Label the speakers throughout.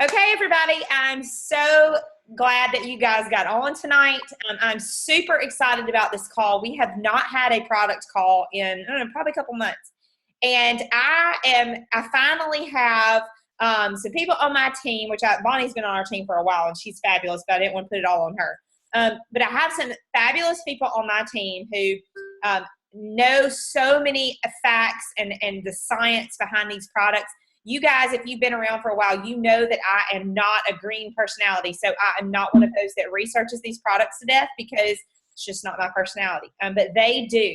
Speaker 1: Okay, everybody, I'm so glad that you guys got on tonight. I'm super excited about this call. We have not had a product call in, I don't know, probably a couple months. And I finally have some people on my team, Bonnie's been on our team for a while and she's fabulous, but I didn't want to put it all on her. But I have some fabulous people on my team who know so many facts and the science behind these products. You guys, if you've been around for a while, you know that I am not a green personality. So I am not one of those that researches these products to death because it's just not my personality. But they do.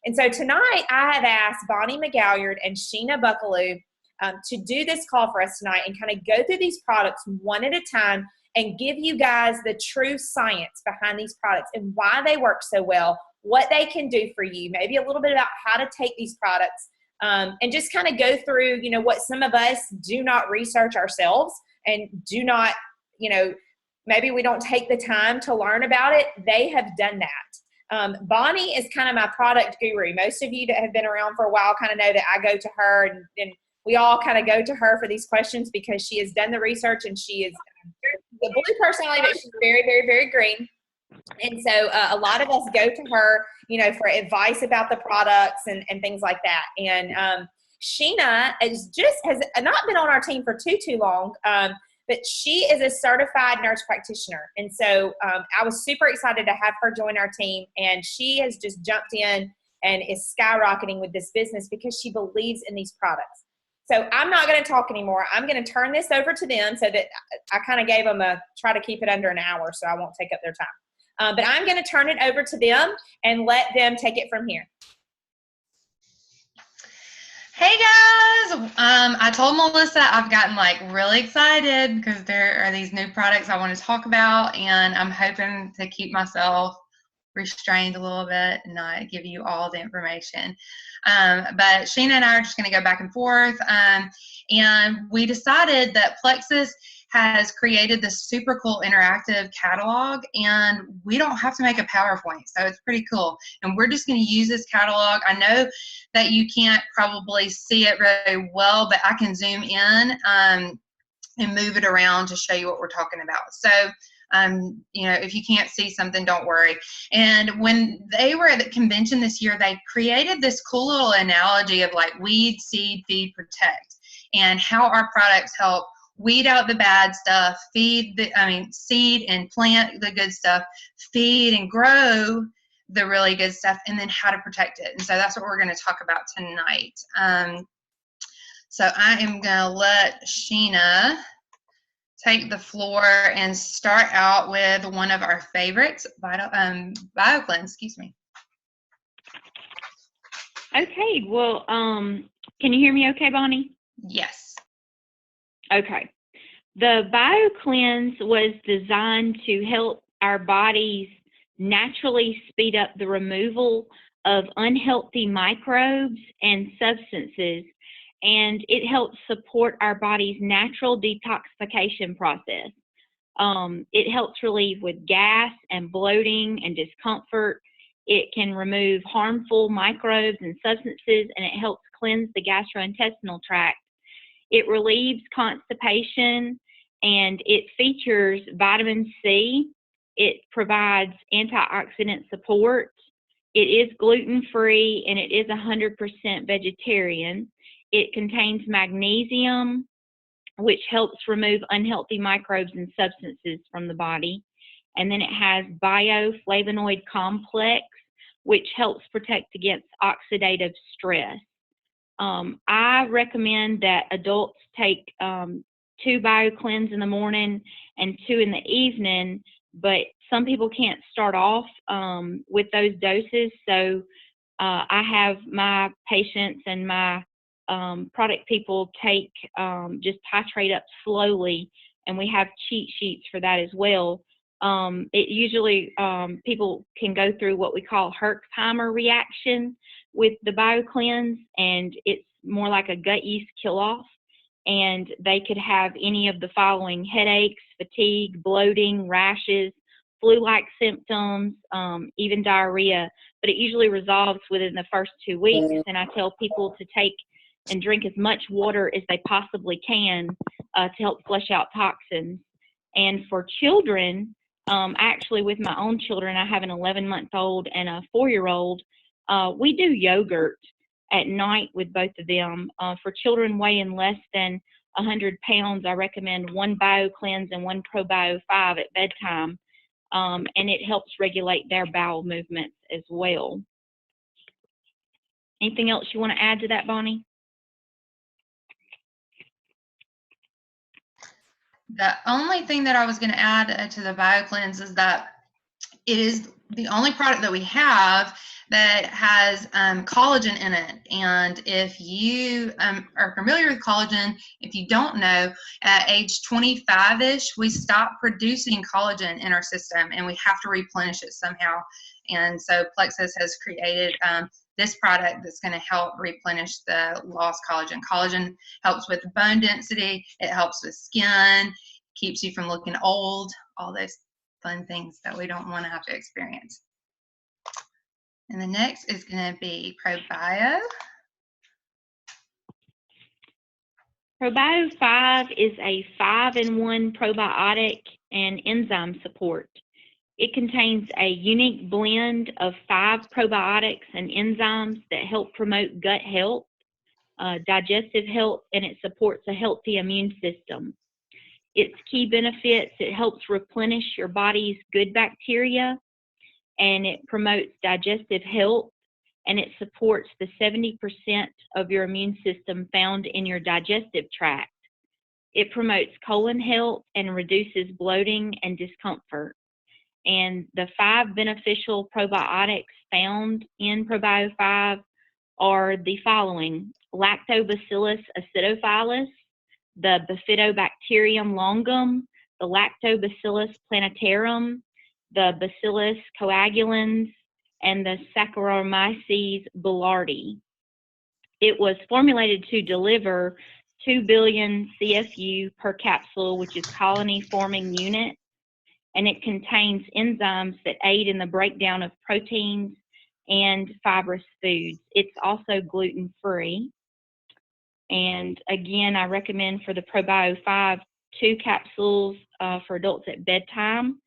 Speaker 1: And so tonight I have asked Bonnie McGalliard and Sheena Buckelew to do this call for us tonight and kind of go through these products one at a time and give you guys the true science behind these products and why they work so well, what they can do for you, maybe a little bit about how to take these products. And just kind of go through, what some of us do not research ourselves and do not, maybe we don't take the time to learn about it. They have done that. Bonnie is kind of my product guru. Most of you that have been around for a while kind of know that I go to her and we all kind of go to her for these questions because she has done the research and she is the blue personality, but she's very, very, very green. And so a lot of us go to her, for advice about the products and things like that. And Sheena has not been on our team for too long, but she is a certified nurse practitioner. And so I was super excited to have her join our team. And she has just jumped in and is skyrocketing with this business because she believes in these products. So I'm not going to talk anymore. I'm going to turn this over to them so that I kind of gave them try to keep it under an hour so I won't take up their time. But I'm going to turn it over to them and let them take it from here.
Speaker 2: Hey guys, I told Melissa I've gotten really excited because there are these new products I want to talk about, and I'm hoping to keep myself restrained a little bit and not give you all the information. But Sheena and I are just going to go back and forth, and we decided that Plexus has created this super cool interactive catalog, and we don't have to make a PowerPoint, so it's pretty cool. And we're just going to use this catalog. I know that you can't probably see it very well, but I can zoom in and move it around to show you what we're talking about. So if you can't see something, don't worry. And when they were at the convention this year, they created this cool little analogy of weed, seed, feed, protect, and how our products help weed out the bad stuff, seed and plant the good stuff, feed and grow the really good stuff, and then how to protect it. And so that's what we're going to talk about tonight. So I am going to let Sheena take the floor and start out with one of our favorites, BioCleanse, excuse me.
Speaker 3: Okay, well, can you hear me okay, Bonnie?
Speaker 2: Yes.
Speaker 3: Okay. The BioCleanse was designed to help our bodies naturally speed up the removal of unhealthy microbes and substances, and it helps support our body's natural detoxification process. It helps relieve with gas and bloating and discomfort. It can remove harmful microbes and substances, and it helps cleanse the gastrointestinal tract. It relieves constipation, and it features vitamin C. It provides antioxidant support. It is gluten-free, and it is 100% vegetarian. It contains magnesium, which helps remove unhealthy microbes and substances from the body. And then it has bioflavonoid complex, which helps protect against oxidative stress. I recommend that adults take 2 BioCleanse in the morning and 2 in the evening, but some people can't start off with those doses. So I have my patients and my product people just titrate up slowly, and we have cheat sheets for that as well. It usually, people can go through what we call Herxheimer reaction with the BioCleanse, and it's more like a gut yeast kill-off, and they could have any of the following: headaches, fatigue, bloating, rashes, flu-like symptoms, even diarrhea, but it usually resolves within the first 2 weeks. And I tell people to take and drink as much water as they possibly can to help flush out toxins. And for children, actually with my own children, I have an 11-month-old and a 4-year-old, we do yogurt at night with both of them. For children weighing less than 100 pounds, I recommend 1 Bio Cleanse and 1 ProBio 5 at bedtime, and it helps regulate their bowel movements as well. Anything else you want to add to that, Bonnie?
Speaker 2: The only thing that I was going to add to the BioCleanse is that it is the only product that we have that has collagen in it. And if you are familiar with collagen, if you don't know, at age 25-ish, we stop producing collagen in our system and we have to replenish it somehow. And so Plexus has created this product that's going to help replenish the lost collagen. Collagen helps with bone density, it helps with skin, keeps you from looking old, all those fun things that we don't want to have to experience. And the next is going to be ProBio.
Speaker 3: ProBio 5 is a 5-in-1 probiotic and enzyme support. It contains a unique blend of 5 probiotics and enzymes that help promote gut health, digestive health, and it supports a healthy immune system. Its key benefits: it helps replenish your body's good bacteria, and it promotes digestive health, and it supports the 70% of your immune system found in your digestive tract. It promotes colon health and reduces bloating and discomfort. And the 5 beneficial probiotics found in ProBio 5 are the following: Lactobacillus acidophilus, the Bifidobacterium longum, the Lactobacillus plantarum, the Bacillus coagulans, and the Saccharomyces boulardii. It was formulated to deliver 2 billion CFU per capsule, which is colony forming unit, and it contains enzymes that aid in the breakdown of proteins and fibrous foods. It's also gluten-free. And again, I recommend for the ProBio 5, 2 capsules for adults at bedtime.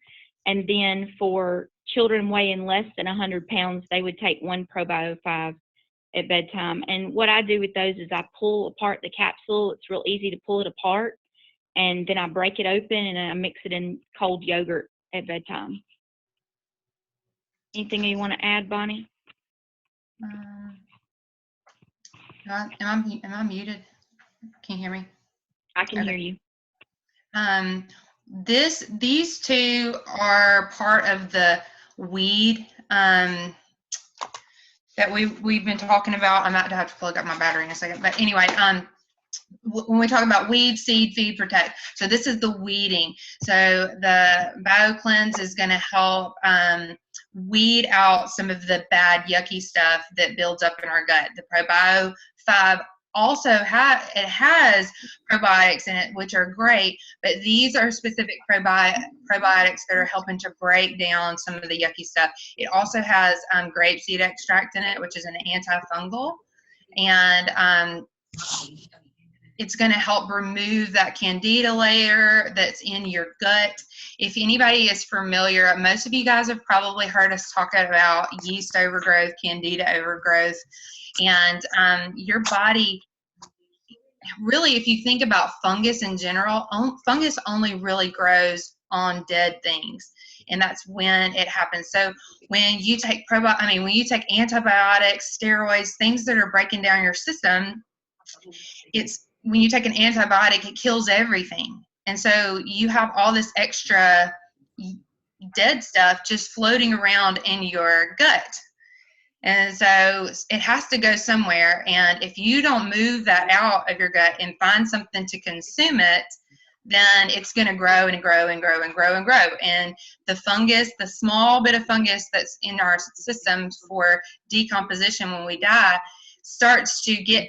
Speaker 3: And then for children weighing less than 100 pounds, they would take 1 ProBio 5 at bedtime. And what I do with those is I pull apart the capsule. It's real easy to pull it apart. And then I break it open and I mix it in cold yogurt at bedtime. Anything you want to add, Bonnie?
Speaker 2: Am I muted? Can you hear me?
Speaker 3: I can hear you.
Speaker 2: These 2 are part of the weed that we've been talking about. I'm about to have to plug up my battery in a second, but anyway, when we talk about weed, seed, feed, protect, so this is the weeding. So the BioCleanse is going to help weed out some of the bad, yucky stuff that builds up in our gut. The ProBio 5 also has probiotics in it, which are great, but these are specific probiotics that are helping to break down some of the yucky stuff. It also has grapeseed extract in it, which is an antifungal, and it's going to help remove that candida layer that's in your gut. If anybody is familiar, most of you guys have probably heard us talk about yeast overgrowth, candida overgrowth, and your body, really, if you think about fungus in general, fungus only really grows on dead things, and that's when it happens. So when you take when you take antibiotics, steroids, things that are breaking down your system, when you take an antibiotic, it kills everything. And so you have all this extra dead stuff just floating around in your gut. And so it has to go somewhere. And if you don't move that out of your gut and find something to consume it, then it's going to grow and grow and grow and grow and grow. And the fungus, the small bit of fungus that's in our system for decomposition when we die, starts to get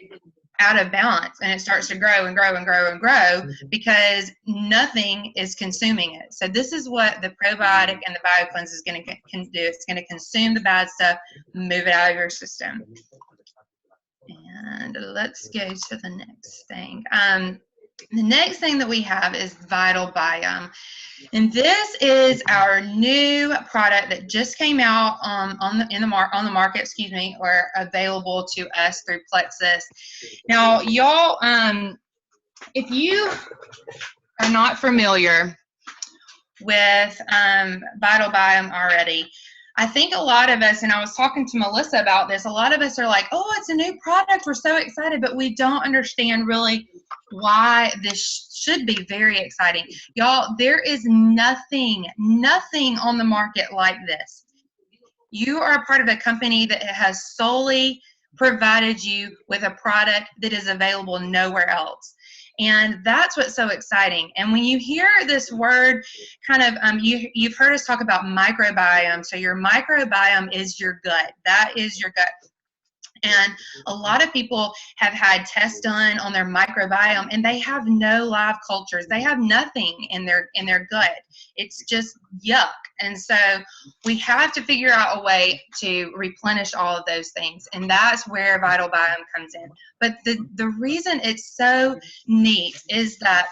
Speaker 2: out of balance, and it starts to grow and grow and grow and grow because nothing is consuming it. So this is what the probiotic and the BioCleanse is going to do. It's going to consume the bad stuff, move it out of your system. And let's go to the next thing. The next thing that we have is Vital Biome. And this is our new product that just came out on the market, excuse me, or available to us through Plexus. Now, y'all, if you are not familiar with Vital Biome already, I think a lot of us, and I was talking to Melissa about this, a lot of us are like, oh, it's a new product, we're so excited, but we don't understand really why this should be very exciting. Y'all, there is nothing on the market like this. You are a part of a company that has solely provided you with a product that is available nowhere else. And that's what's so exciting. And when you hear this word, kind of, you've heard us talk about microbiome. So your microbiome is your gut. That is your gut. And a lot of people have had tests done on their microbiome, and they have no live cultures. They have nothing in their gut. It's just yuck. And so we have to figure out a way to replenish all of those things, and that's where Vital Biome comes in. But the reason it's so neat is that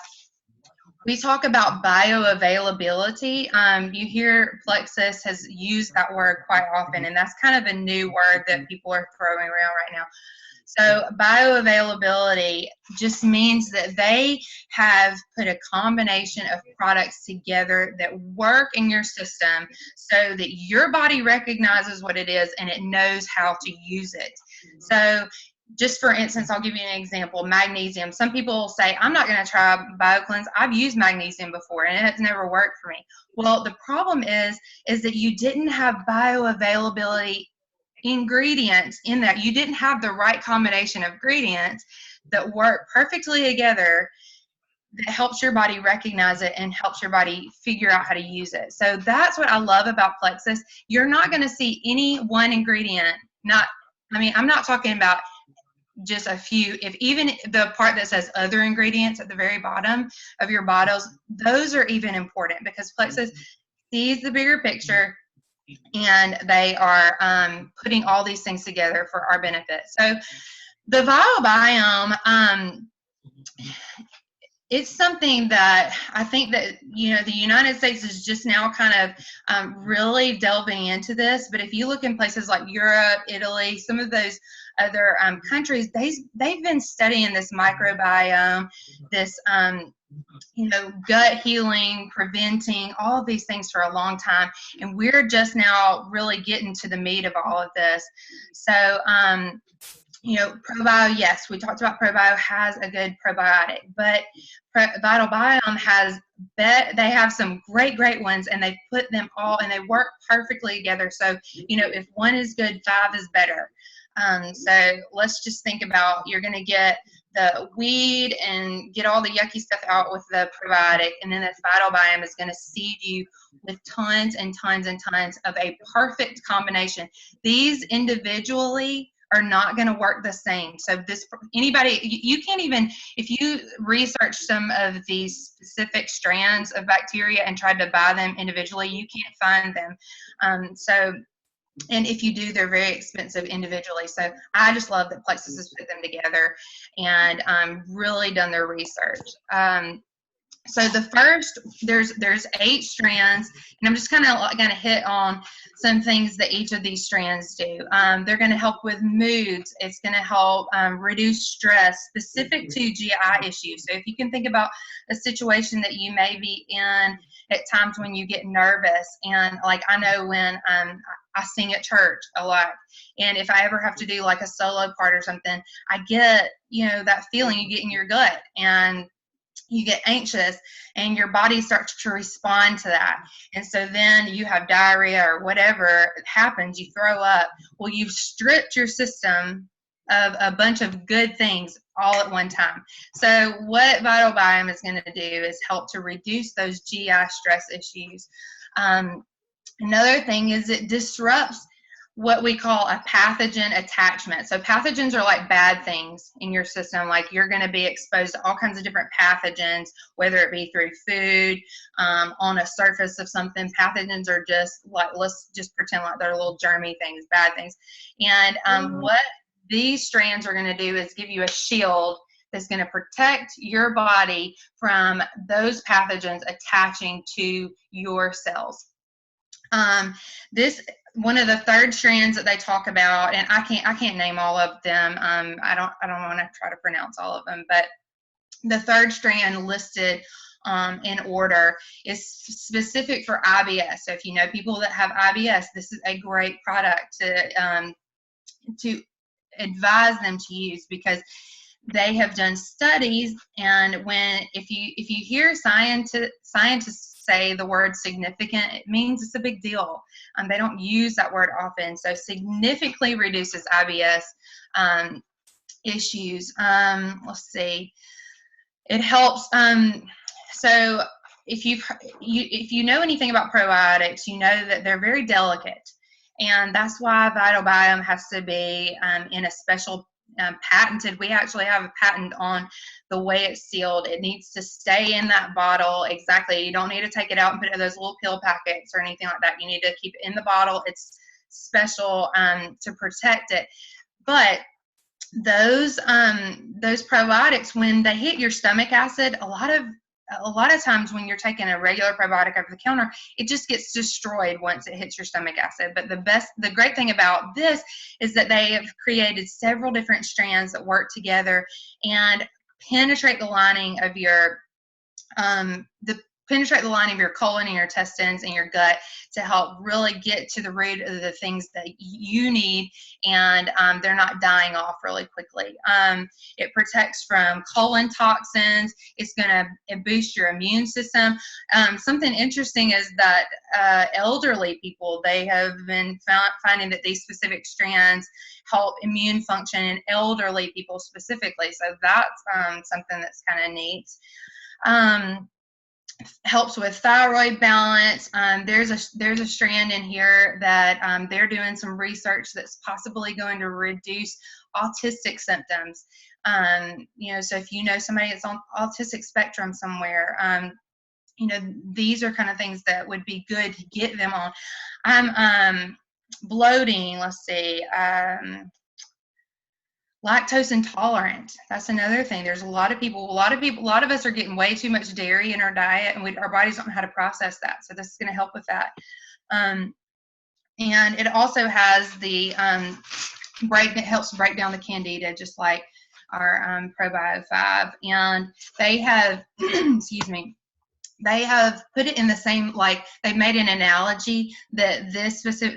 Speaker 2: we talk about bioavailability. You hear Plexus has used that word quite often, and that's kind of a new word that people are throwing around right now. So bioavailability just means that they have put a combination of products together that work in your system so that your body recognizes what it is and it knows how to use it. So just for instance, I'll give you an example, magnesium. Some people say, I'm not going to try BioCleanse. I've used magnesium before and it's never worked for me. Well, the problem is that you didn't have bioavailability ingredients in that. You didn't have the right combination of ingredients that work perfectly together that helps your body recognize it and helps your body figure out how to use it. So that's what I love about Plexus. You're not going to see any one ingredient. I'm not talking about just a few. If even the part that says other ingredients at the very bottom of your bottles, those are even important because Plexus sees the bigger picture and they are putting all these things together for our benefit. So the Vital Biome, it's something that I think that, the United States is just now kind of really delving into this. But if you look in places like Europe, Italy, some of those other countries, they've been studying this microbiome, this gut healing, preventing, all of these things for a long time. And we're just now really getting to the meat of all of this. So, ProBio, yes, we talked about ProBio has a good probiotic, but Vital Biome they have some great ones, and they put them all, and they work perfectly together. So, if one is good, 5 is better. So let's just think about, you're going to get the weed and get all the yucky stuff out with the probiotic, and then this Vital Biome is going to seed you with tons and tons and tons of a perfect combination. These individually are not going to work the same. So you can't even, if you research some of these specific strands of bacteria and tried to buy them individually, you can't find them. And if you do, they're very expensive individually. So I just love that Plexus has put them together and really done their research. So the first, there's 8 strands, and I'm just kind of going to hit on some things that each of these strands do. They're going to help with moods. It's going to help reduce stress specific to GI issues. So if you can think about a situation that you may be in at times when you get nervous, and like I know when I sing at church a lot, and if I ever have to do like a solo part or something, I get, that feeling you get in your gut, and you get anxious and your body starts to respond to that. And so then you have diarrhea or whatever happens, you throw up. Well, you've stripped your system of a bunch of good things all at one time. So what Vital Biome is going to do is help to reduce those GI stress issues. Another thing is it disrupts what we call a pathogen attachment. So pathogens are like bad things in your system. Like you're going to be exposed to all kinds of different pathogens, whether it be through food, on a surface of something. Pathogens are just like, let's just pretend like they're little germy things, bad things. And what these strands are going to do is give you a shield that's going to protect your body from those pathogens attaching to your cells. This one of the third strands that they talk about, and I can't name all of them. I don't want to try to pronounce all of them, but the third strand listed in order is specific for IBS. So if you know people that have IBS, this is a great product to advise them to use, because they have done studies, and if you hear scientists say the word significant, it means it's a big deal. They don't use that word often. So significantly reduces IBS issues. Let's see. It helps. So if you know anything about probiotics, you know that they're very delicate, and that's why Vital Biome has to be in a special patented. We actually have a patent on the way it's sealed. It needs to stay in that bottle exactly. You don't need to take it out and put it in those little pill packets or anything like that. You need to keep it in the bottle. It's special to protect it. But those probiotics, when they hit your stomach acid, a lot of times when you're taking a regular probiotic over the counter, it just gets destroyed once it hits your stomach acid. But the great thing about this is that they have created several different strands that work together and penetrate the lining of your colon and your intestines and your gut to help really get to the root of the things that you need, and they're not dying off really quickly. It protects from colon toxins. It's going to boost your immune system. Something interesting is that elderly people, they have been finding that these specific strands help immune function in elderly people specifically. So that's something that's kind of neat. Helps with thyroid balance. There's a strand in here that they're doing some research that's possibly going to reduce autistic symptoms. So if you know somebody that's on autistic spectrum somewhere, these are kind of things that would be good to get them on. I'm bloating. Let's see. Lactose intolerant. That's another thing. There's a lot of us are getting way too much dairy in our diet, and our bodies don't know how to process that. So this is going to help with that. And it also has the it helps break down the candida, just like our ProBio 5. And they have, excuse me, they have put it in the same, like they've made an analogy that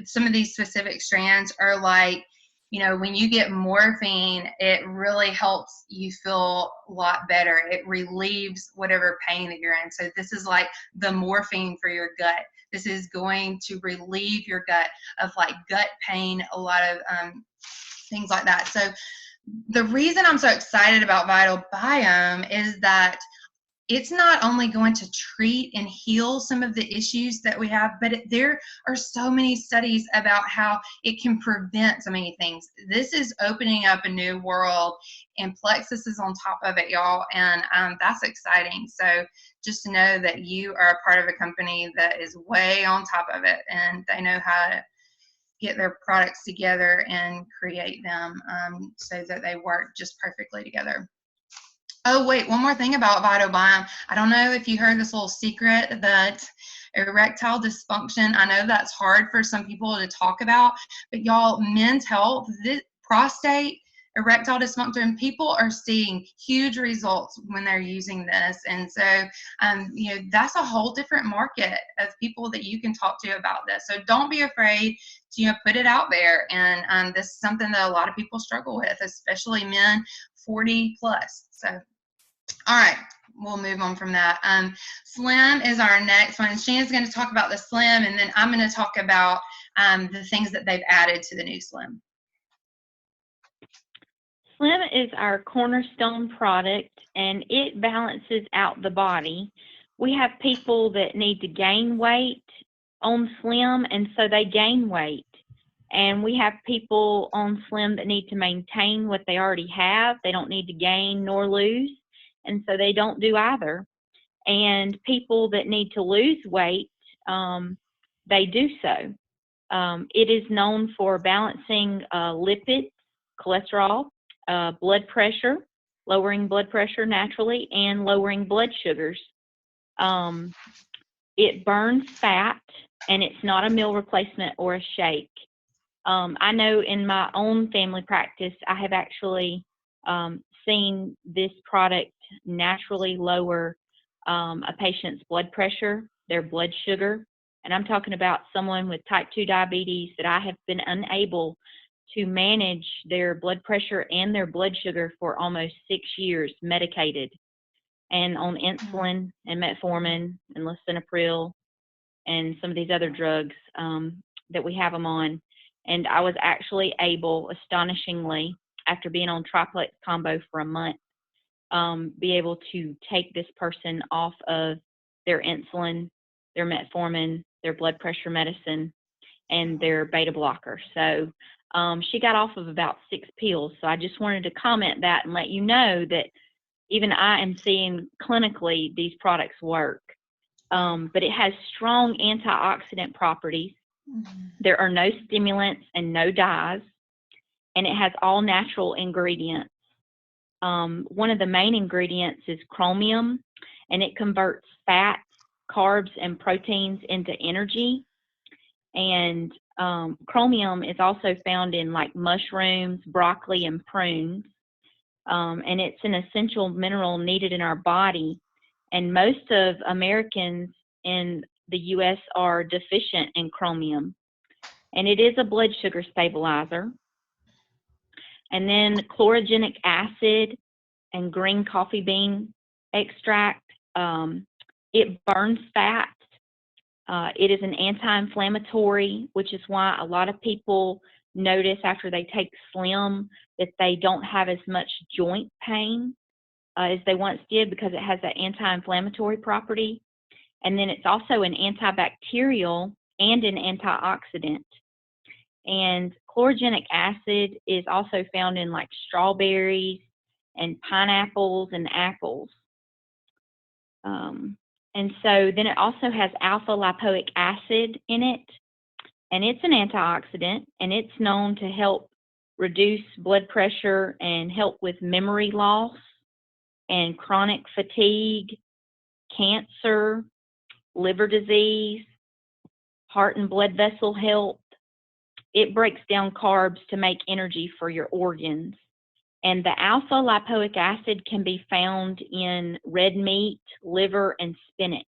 Speaker 2: some of these specific strands are like, when you get morphine, it really helps you feel a lot better. It relieves whatever pain that you're in. So this is like the morphine for your gut. This is going to relieve your gut of like gut pain, a lot of things like that. So the reason I'm so excited about Vital Biome is that it's not only going to treat and heal some of the issues that we have, but there are so many studies about how it can prevent so many things. This is opening up a new world, and Plexus is on top of it, y'all, and that's exciting. So just to know that you are a part of a company that is way on top of it, and they know how to get their products together and create them so that they work just perfectly together. Oh, wait, one more thing about Vital Biome. I don't know if you heard this little secret that erectile dysfunction, I know that's hard for some people to talk about, but y'all, men's health, prostate, erectile dysfunction, people are seeing huge results when they're using this. And so, that's a whole different market of people that you can talk to about this. So don't be afraid to, put it out there. And this is something that a lot of people struggle with, especially men 40 plus. So, all right, we'll move on from that. Slim is our next one. Sheena's going to talk about the Slim, and then I'm going to talk about the things that they've added to the new Slim.
Speaker 3: Slim is our cornerstone product, and it balances out the body. We have people that need to gain weight on Slim, and so they gain weight. And we have people on Slim that need to maintain what they already have. They don't need to gain nor lose, and so they don't do either. And people that need to lose weight, they do so. It is known for balancing lipids, cholesterol, blood pressure, lowering blood pressure naturally and lowering blood sugars. It burns fat, and it's not a meal replacement or a shake. I know in my own family practice, I have actually seen this product naturally lower a patient's blood pressure, their blood sugar. And I'm talking about someone with type 2 diabetes that I have been unable to manage their blood pressure and their blood sugar for almost 6 years, medicated and on insulin and metformin and lisinopril and some of these other drugs that we have them on. And I was actually able, astonishingly, after being on triplex combo for a month, be able to take this person off of their insulin, their metformin, their blood pressure medicine, and their beta blocker. So she got off of about 6 pills. So I just wanted to comment that and let you know that even I am seeing clinically these products work. But it has strong antioxidant properties. There are no stimulants and no dyes, and it has all natural ingredients. One of the main ingredients is chromium, and it converts fats, carbs, and proteins into energy. And chromium is also found in like mushrooms, broccoli, and prunes. And it's an essential mineral needed in our body. And most of Americans in the U.S. are deficient in chromium. And it is a blood sugar stabilizer. And then chlorogenic acid and green coffee bean extract. It burns fat. It is an anti-inflammatory, which is why a lot of people notice after they take Slim that they don't have as much joint pain as they once did, because it has that anti-inflammatory property. And then it's also an antibacterial and an antioxidant. And chlorogenic acid is also found in like strawberries and pineapples and apples. And so then it also has alpha lipoic acid in it, and it's an antioxidant, and it's known to help reduce blood pressure and help with memory loss and chronic fatigue, cancer, liver disease, heart and blood vessel health. It breaks down carbs to make energy for your organs. And the alpha lipoic acid can be found in red meat, liver, and spinach.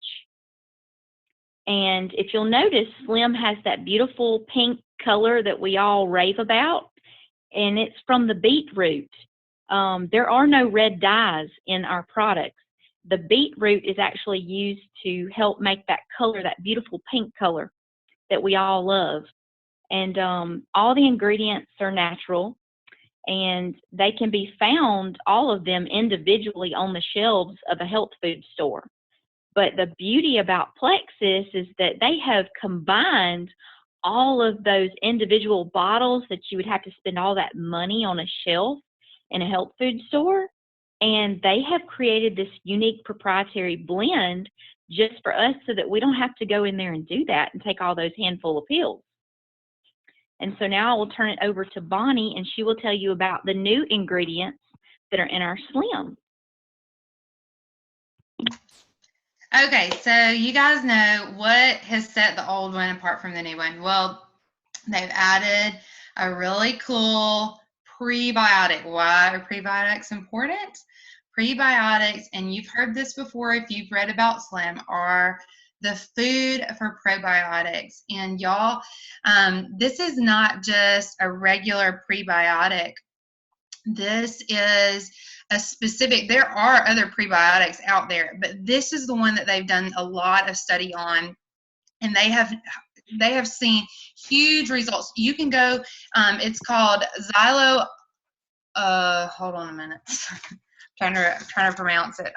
Speaker 3: And if you'll notice, Slim has that beautiful pink color that we all rave about, and it's from the beetroot. There are no red dyes in our products. The beetroot is actually used to help make that color, that beautiful pink color that we all love. And all the ingredients are natural, and they can be found, all of them individually, on the shelves of a health food store. But the beauty about Plexus is that they have combined all of those individual bottles that you would have to spend all that money on a shelf in a health food store, and they have created this unique proprietary blend just for us so that we don't have to go in there and do that and take all those handful of pills. And so now I will turn it over to Bonnie, and she will tell you about the new ingredients that are in our Slim.
Speaker 2: Okay, so you guys know what has set the old one apart from the new one. Well, they've added a really cool prebiotic. Why are prebiotics important? Prebiotics, and you've heard this before if you've read about Slim, are the food for probiotics. And y'all, this is not just a regular prebiotic. This is a specific, there are other prebiotics out there, but this is the one that they've done a lot of study on, and they have seen huge results. You can go, it's called hold on a minute. trying to pronounce it.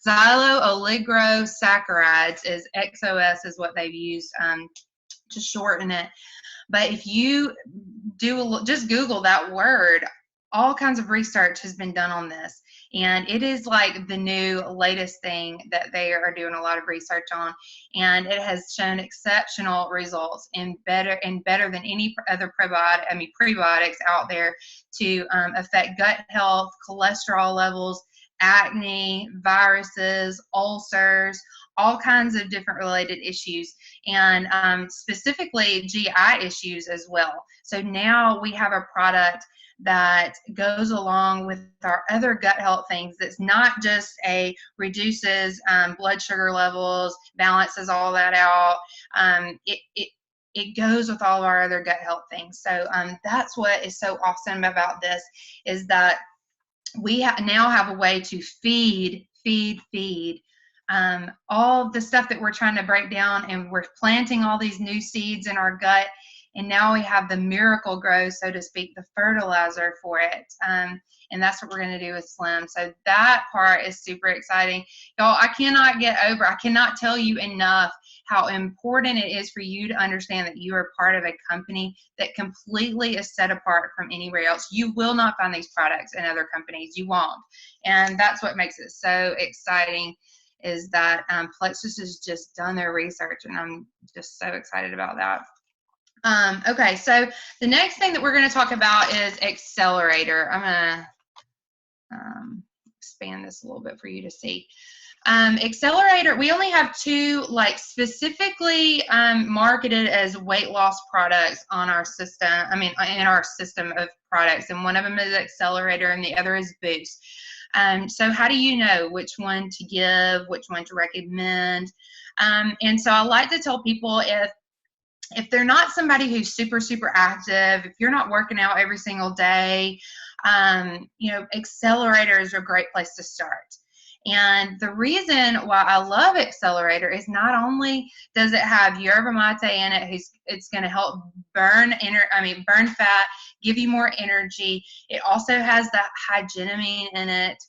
Speaker 2: Xylo-oligosaccharides is XOS is what they've used to shorten it. But if you just Google that word, all kinds of research has been done on this. And it is like the new latest thing that they are doing a lot of research on. And it has shown exceptional results and better than any other prebiotics out there to affect gut health, cholesterol levels, acne, viruses, ulcers, all kinds of different related issues, and specifically GI issues as well. So now we have a product that goes along with our other gut health things. That's not just reduces blood sugar levels, balances all that out. It goes with all of our other gut health things. So that's what is so awesome about this, is that we now have a way to feed all of the stuff that we're trying to break down, and we're planting all these new seeds in our gut, and now we have the miracle grow, so to speak, the fertilizer for it. And that's what we're going to do with Slim. So that part is super exciting. Y'all, I cannot tell you enough how important it is for you to understand that you are part of a company that completely is set apart from anywhere else. You will not find these products in other companies. You won't. And that's what makes it so exciting, is that Plexus has just done their research, and I'm just so excited about that. Okay, so the next thing that we're going to talk about is Accelerator. I'm going to expand this a little bit for you to see. Accelerator, we only have two specifically marketed as weight loss products on our system, in our system of products, and one of them is Accelerator and the other is Boost. So how do you know which one to give, which one to recommend? And so I like to tell people, if they're not somebody who's super active, if you're not working out every single day, Accelerator is a great place to start. And the reason why I love Accelerator is not only does it have yerba mate in it, it's going to help burn fat, give you more energy. It also has that hygienamine in it,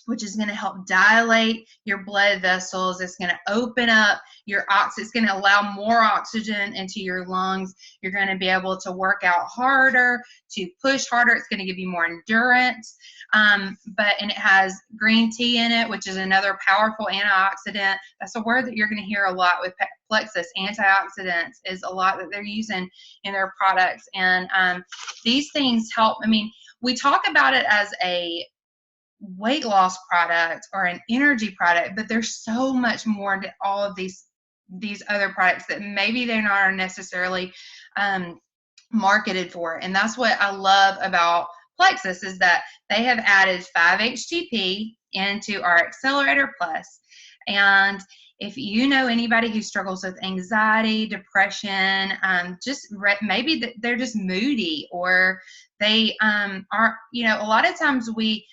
Speaker 2: which is going to help dilate your blood vessels. It's going to open up it's going to allow more oxygen into your lungs. You're going to be able to work out harder, to push harder. It's going to give you more endurance. And it has green tea in it, which is another powerful antioxidant. That's a word that you're going to hear a lot with Plexus. Antioxidants is a lot that they're using in their products. And these things help. We talk about it as a weight loss product or an energy product, but there's so much more to all of these other products that maybe they're not necessarily marketed for. And that's what I love about Plexus, is that they have added 5-HTP into our Accelerator Plus. And if you know anybody who struggles with anxiety, depression, maybe they're just moody, or they are, a lot of times we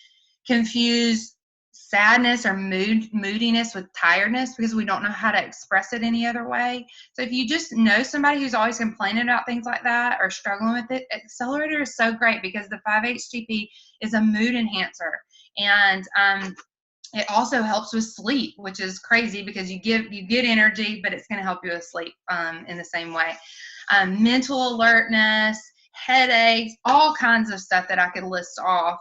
Speaker 2: confuse sadness or moodiness with tiredness because we don't know how to express it any other way. So if you just know somebody who's always complaining about things like that or struggling with it, Accelerator is so great because the 5-HTP is a mood enhancer. And it also helps with sleep, which is crazy because you get energy, but it's going to help you with sleep in the same way. Mental alertness, headaches, all kinds of stuff that I could list off.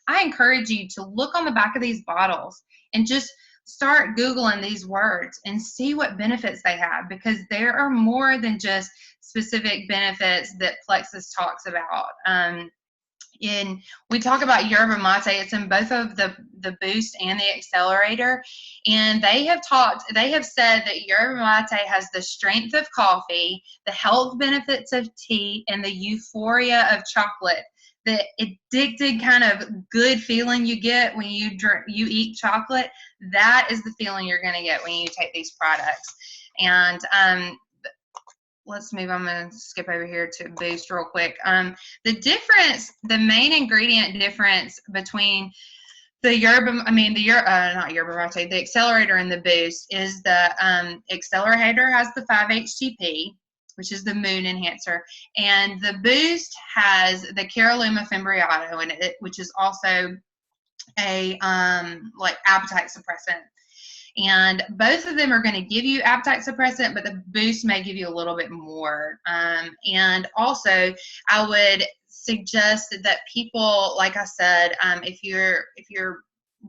Speaker 2: I encourage you to look on the back of these bottles and just start Googling these words and see what benefits they have, because there are more than just specific benefits that Plexus talks about. And we talk about yerba mate. It's in both of the Boost and the Accelerator. And they have said that yerba mate has the strength of coffee, the health benefits of tea, and the euphoria of chocolate. The addicted kind of good feeling you get when you eat chocolate, that is the feeling you're going to get when you take these products. And let's move. I'm going to skip over here to Boost real quick. The main ingredient difference between the Accelerator and the Boost is the Accelerator has the 5-HTP, which is the mood enhancer, and the Boost has the Caralluma fimbriato in it, which is also a appetite suppressant. And both of them are going to give you appetite suppressant, but the Boost may give you a little bit more. And also, I would suggest that people, like I said, if you're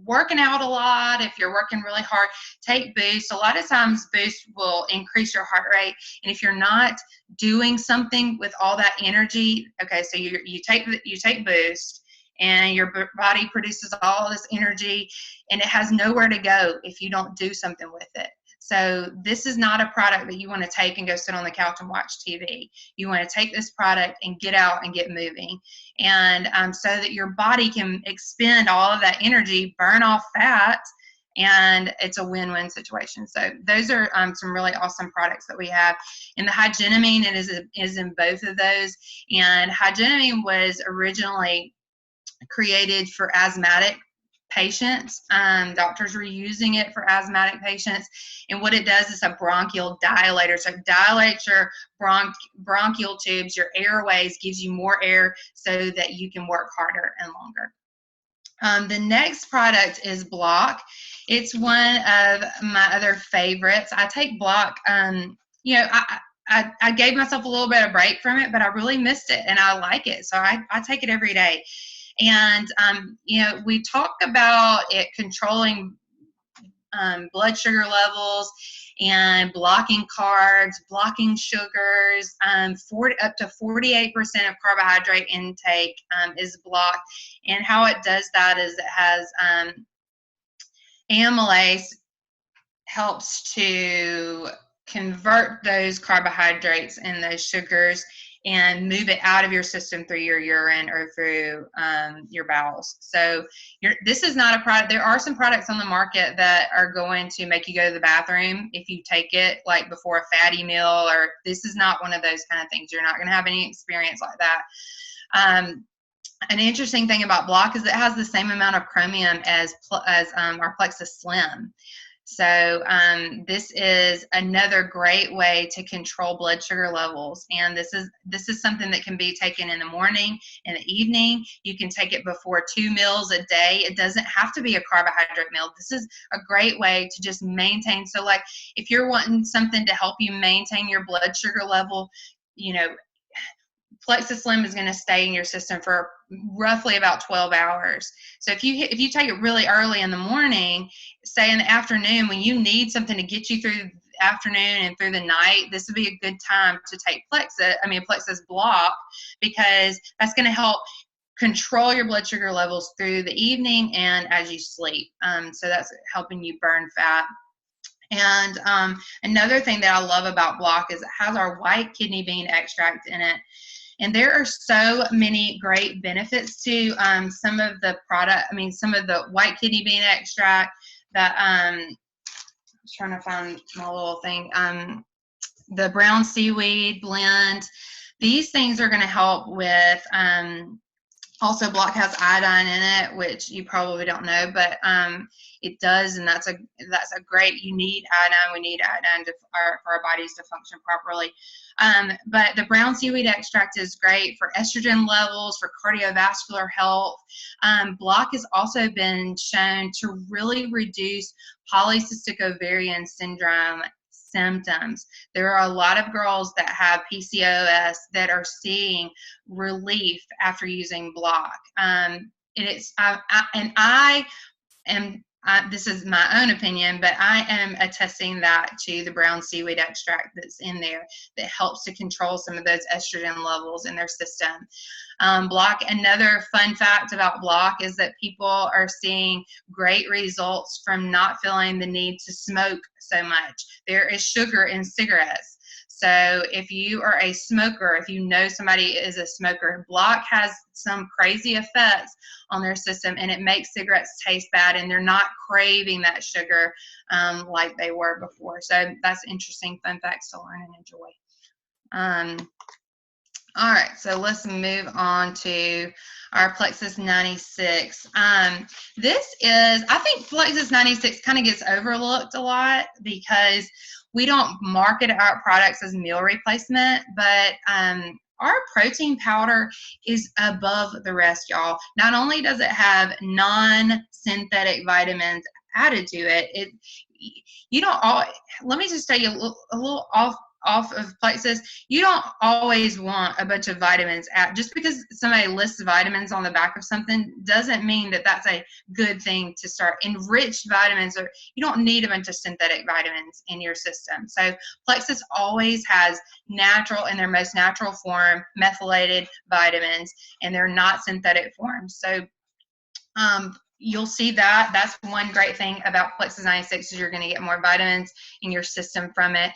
Speaker 2: working out a lot, if you're working really hard, take Boost. A lot of times Boost will increase your heart rate, and if you're not doing something with all that energy, okay, so you take Boost, and your body produces all this energy, and it has nowhere to go if you don't do something with it. So this is not a product that you want to take and go sit on the couch and watch TV. You want to take this product and get out and get moving, and so that your body can expend all of that energy, burn off fat, and it's a win-win situation. So those are some really awesome products that we have. And the Hygienamine is in both of those. And Hygienamine was originally created for asthmatic patients. Doctors were using it for asthmatic patients, and what it does is a bronchial dilator. So it dilates your bronchial tubes, your airways, gives you more air so that you can work harder and longer. The next product is Block. It's one of my other favorites. I take Block, you know, I gave myself a little bit of break from it, but I really missed it, and I like it, so I take it every day. And, you know, we talk about it controlling blood sugar levels and blocking carbs, blocking sugars. Up to 48% of carbohydrate intake is blocked. And how it does that is it has amylase helps to convert those carbohydrates and those sugars and move it out of your system through your urine or through your bowels. So this is not a product. There are some products on the market that are going to make you go to the bathroom if you take it, like before a fatty meal, or this is not one of those kind of things. You're not going to have any experience like that. An interesting thing about Block is it has the same amount of chromium as our Plexus Slim. So this is another great way to control blood sugar levels, and this is something that can be taken in the morning, in the evening. You can take it before 2 meals a day. It doesn't have to be a carbohydrate meal. This is a great way to just maintain. So like if you're wanting something to help you maintain your blood sugar level, you know, Plexus Slim is going to stay in your system for roughly about 12 hours. So if you take it really early in the morning, say in the afternoon when you need something to get you through the afternoon and through the night, this would be a good time to take Plexus Block, because that's going to help control your blood sugar levels through the evening and as you sleep. So that's helping you burn fat. And another thing that I love about Block is it has our white kidney bean extract in it. And there are so many great benefits to some of the white kidney bean extract that I was trying to find my little thing. The brown seaweed blend. These things are going to help with. Also, Block has iodine in it, which you probably don't know, but it does, and that's a great. You need iodine. We need iodine for our bodies to function properly. But the brown seaweed extract is great for estrogen levels, for cardiovascular health. Block has also been shown to really reduce polycystic ovarian syndrome symptoms. There are a lot of girls that have PCOS that are seeing relief after using Block. This is my own opinion, but I am attesting that to the brown seaweed extract that's in there that helps to control some of those estrogen levels in their system. Block, another fun fact about Block is that people are seeing great results from not feeling the need to smoke so much. There is sugar in cigarettes. So if you are a smoker, if you know somebody is a smoker, Block has some crazy effects on their system, and it makes cigarettes taste bad, and they're not craving that sugar like they were before. So that's interesting fun facts to learn and enjoy. All right, so let's move on to our Plexus 96. I think Plexus 96 kind of gets overlooked a lot because we don't market our products as meal replacement, but our protein powder is above the rest, y'all. Not only does it have non-synthetic vitamins added to it, let me just tell you a little off of Plexus, you don't always want a bunch of vitamins. Just because somebody lists vitamins on the back of something doesn't mean that that's a good thing to start. Enriched vitamins, or you don't need a bunch of synthetic vitamins in your system. So Plexus always has natural, in their most natural form, methylated vitamins, and they're not synthetic forms. So you'll see that. That's one great thing about Plexus 96 is you're going to get more vitamins in your system from it.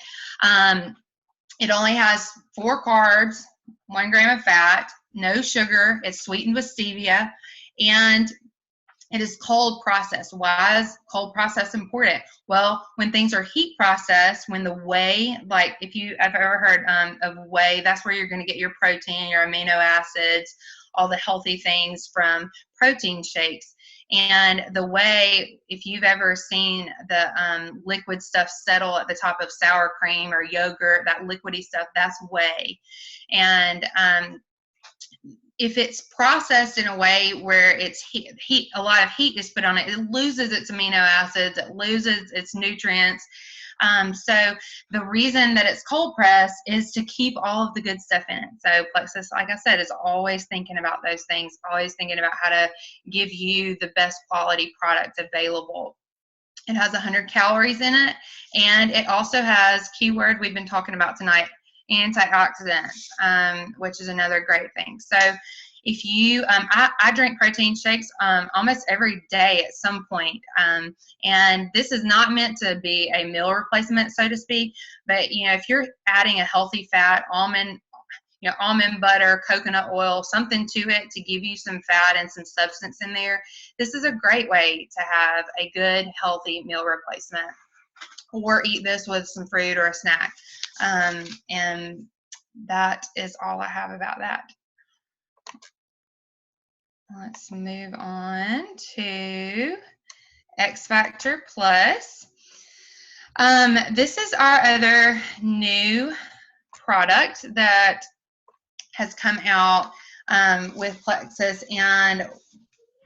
Speaker 2: It only has 4 carbs, 1 gram of fat, no sugar. It's sweetened with stevia, and it is cold processed. Why is cold process important? Well, when things are heat processed, when the whey, like if you have ever heard of whey, that's where you're going to get your protein, your amino acids, all the healthy things from protein shakes. And the whey, if you've ever seen the liquid stuff settle at the top of sour cream or yogurt, that liquidy stuff, that's whey. And if it's processed in a way where it's heat, a lot of heat is put on it, it loses its amino acids, it loses its nutrients. So the reason that it's cold pressed is to keep all of the good stuff in it. So Plexus, like I said, is always thinking about those things, always thinking about how to give you the best quality product available. It has 100 calories in it, and it also has, keyword we've been talking about tonight, antioxidants, which is another great thing. So if you, I drink protein shakes almost every day at some point, and this is not meant to be a meal replacement, so to speak, but if you're adding a healthy fat, almond butter, coconut oil, something to it to give you some fat and some substance in there, this is a great way to have a good, healthy meal replacement. Or eat this with some fruit or a snack. And that is all I have about that. Let's move on to X Factor Plus. This is our other new product that has come out with Plexus, and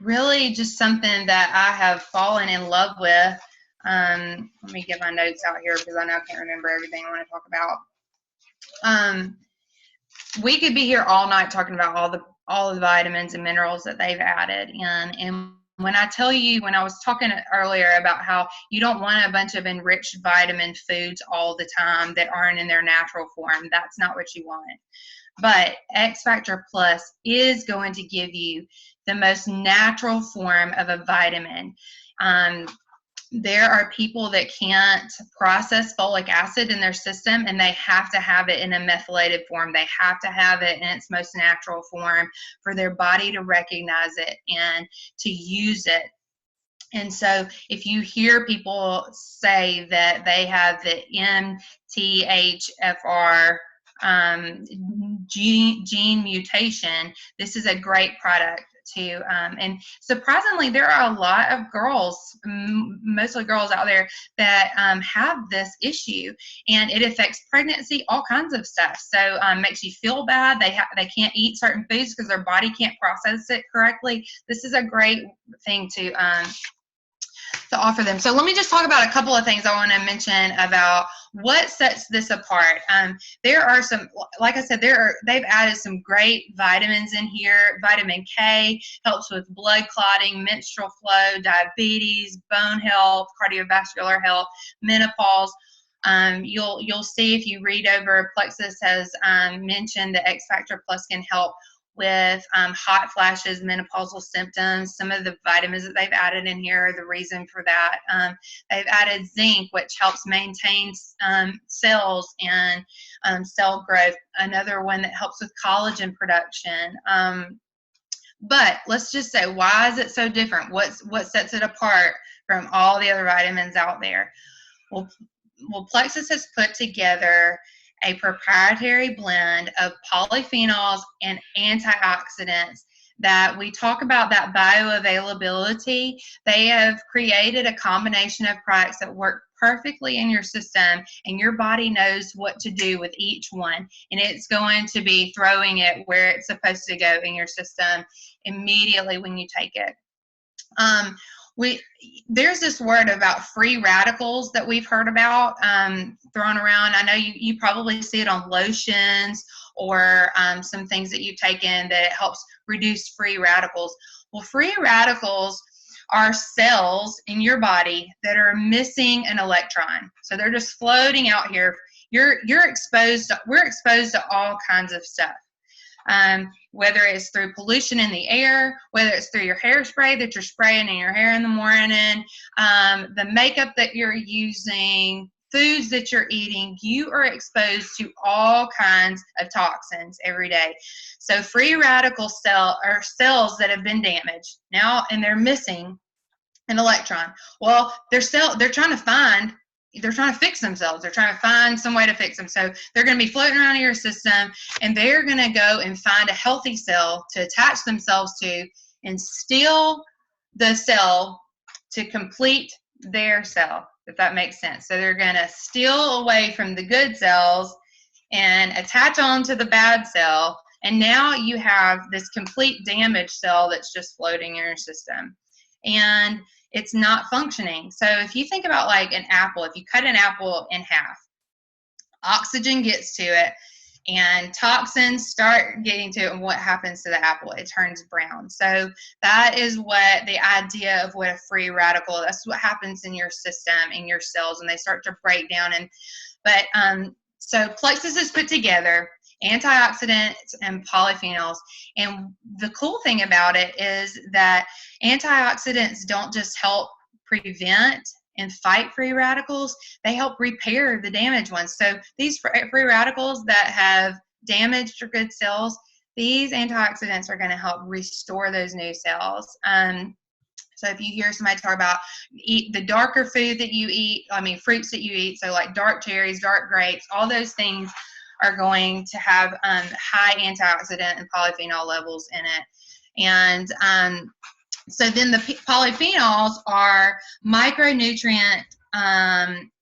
Speaker 2: really just something that I have fallen in love with. Let me get my notes out here because I know I can't remember everything I want to talk about. We could be here all night talking about all the vitamins and minerals that they've added in. And when I tell you, when I was talking earlier about how you don't want a bunch of enriched vitamin foods all the time that aren't in their natural form, that's not what you want. But X Factor Plus is going to give you the most natural form of a vitamin. There are people that can't process folic acid in their system, and they have to have it in a methylated form. They have to have it in its most natural form for their body to recognize it and to use it. And so if you hear people say that they have the MTHFR gene mutation, this is a great product too. And surprisingly, there are a lot of girls, mostly girls out there, that have this issue, and it affects pregnancy, all kinds of stuff. So makes you feel bad. They can't eat certain foods because their body can't process it correctly. This is a great thing to offer them. So let me just talk about a couple of things I want to mention about what sets this apart. There are some, like I said, they've added some great vitamins in here. Vitamin K helps with blood clotting, menstrual flow, diabetes, bone health, cardiovascular health, menopause. You'll see if you read over, Plexus has mentioned that X Factor Plus can help with hot flashes, menopausal symptoms. Some of the vitamins that they've added in here are the reason for that. They've added zinc, which helps maintain cells and cell growth. Another one that helps with collagen production. But let's just say, why is it so different? What sets it apart from all the other vitamins out there? Well, Plexus has put together a proprietary blend of polyphenols and antioxidants that we talk about, that bioavailability. They have created a combination of products that work perfectly in your system, and your body knows what to do with each one, and it's going to be throwing it where it's supposed to go in your system immediately when you take it. there's this word about free radicals that we've heard about thrown around. I know you probably see it on lotions or some things that you've taken that helps reduce free radicals. Well, free radicals are cells in your body that are missing an electron. So they're just floating out here. We're exposed to all kinds of stuff. Whether it's through pollution in the air, whether it's through your hairspray that you're spraying in your hair in the morning, the makeup that you're using, foods that you're eating, you are exposed to all kinds of toxins every day. So free radical cells that have been damaged now, and they're missing an electron. Well, they're trying to fix themselves. They're trying to find some way to fix them. So they're going to be floating around in your system, and they're going to go and find a healthy cell to attach themselves to and steal the cell to complete their cell, if that makes sense. So they're going to steal away from the good cells and attach on to the bad cell. And now you have this complete damaged cell that's just floating in your system. And it's not functioning. So if you think about like an apple, if you cut an apple in half, oxygen gets to it and toxins start getting to it, and what happens to the apple? It turns brown. So that is what the idea of what a free radical, that's what happens in your system, in your cells, and they start to break down. So Plexus is put together antioxidants and polyphenols. And the cool thing about it is that antioxidants don't just help prevent and fight free radicals, they help repair the damaged ones. So these free radicals that have damaged your good cells, these antioxidants are going to help restore those new cells. So if you hear somebody talk about eat the darker food that you eat, fruits that you eat, so like dark cherries, dark grapes, all those things are going to have high antioxidant and polyphenol levels in it. And so then the polyphenols are micronutrient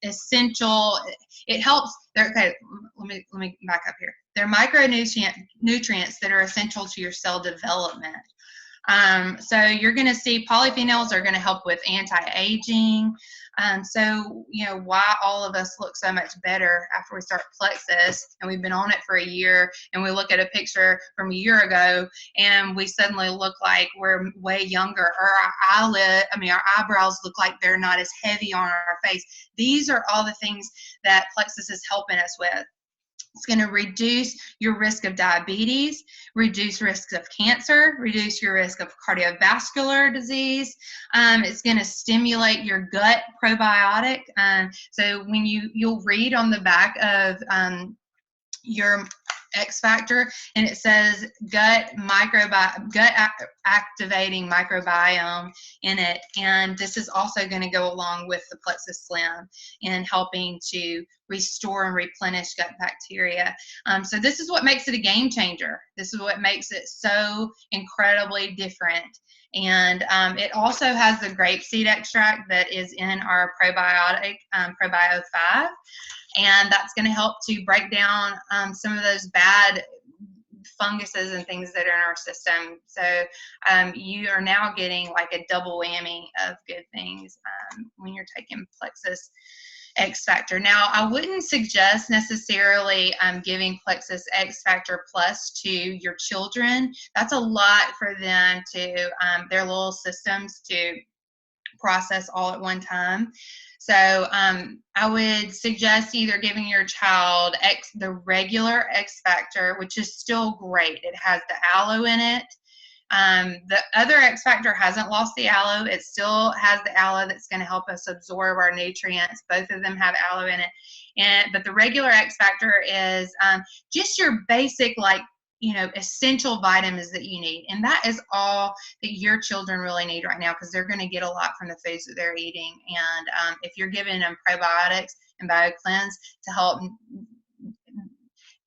Speaker 2: essential. It helps. Okay, let me back up here. They're micronutrients that are essential to your cell development. So you're going to see polyphenols are going to help with anti-aging. So, why all of us look so much better after we start Plexus, and we've been on it for a year, and we look at a picture from a year ago, and we suddenly look like we're way younger, or our eyebrows look like they're not as heavy on our face. These are all the things that Plexus is helping us with. It's going to reduce your risk of diabetes, reduce risks of cancer, reduce your risk of cardiovascular disease. It's going to stimulate your gut probiotic. So when you'll read on the back of your X factor, and it says gut activating microbiome in it, and this is also going to go along with the Plexus Slim in helping to restore and replenish gut bacteria. So this is what makes it a game changer. This is what makes it so incredibly different. And it also has the grapeseed extract that is in our probiotic, ProBio 5. And that's going to help to break down some of those bad funguses and things that are in our system. So you are now getting like a double whammy of good things when you're taking Plexus X Factor. Now, I wouldn't suggest necessarily giving Plexus X Factor Plus to your children. That's a lot for them to, their little systems to process all at one time. So I would suggest either giving your child the regular X Factor, which is still great. It has the aloe in it. The other X Factor hasn't lost the aloe. It still has the aloe that's going to help us absorb our nutrients. Both of them have aloe in it. But the regular X Factor is just your basic, essential vitamins that you need. And that is all that your children really need right now, because they're going to get a lot from the foods that they're eating. And if you're giving them probiotics and BioCleanse to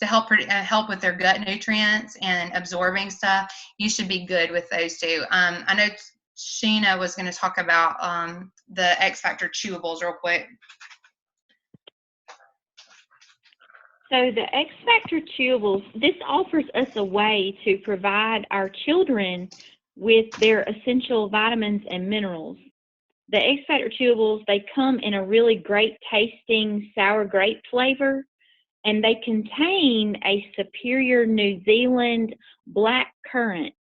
Speaker 2: help with their gut nutrients and absorbing stuff, you should be good with those two. I know Sheena was going to talk about the X Factor chewables real quick.
Speaker 3: So the X Factor chewables, this offers us a way to provide our children with their essential vitamins and minerals. the Accelerator chewables, they come in a really great tasting sour grape flavor, and they contain a superior New Zealand black currant,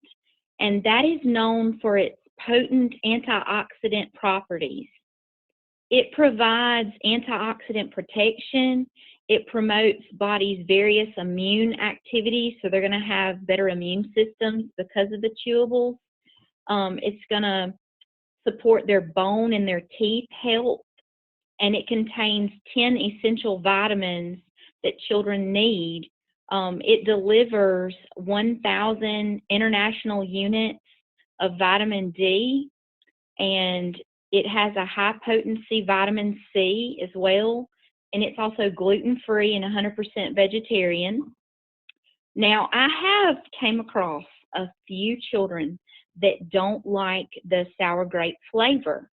Speaker 3: and that is known for its potent antioxidant properties. It provides antioxidant protection. It promotes body's various immune activities, so they're going to have better immune systems because of the chewables. It's going to support their bone and their teeth health, and it contains 10 essential vitamins that children need. It delivers 1,000 international units of vitamin D, and it has a high potency vitamin C as well, and it's also gluten-free and 100% vegetarian. Now, I have came across a few children that don't like the sour grape flavor,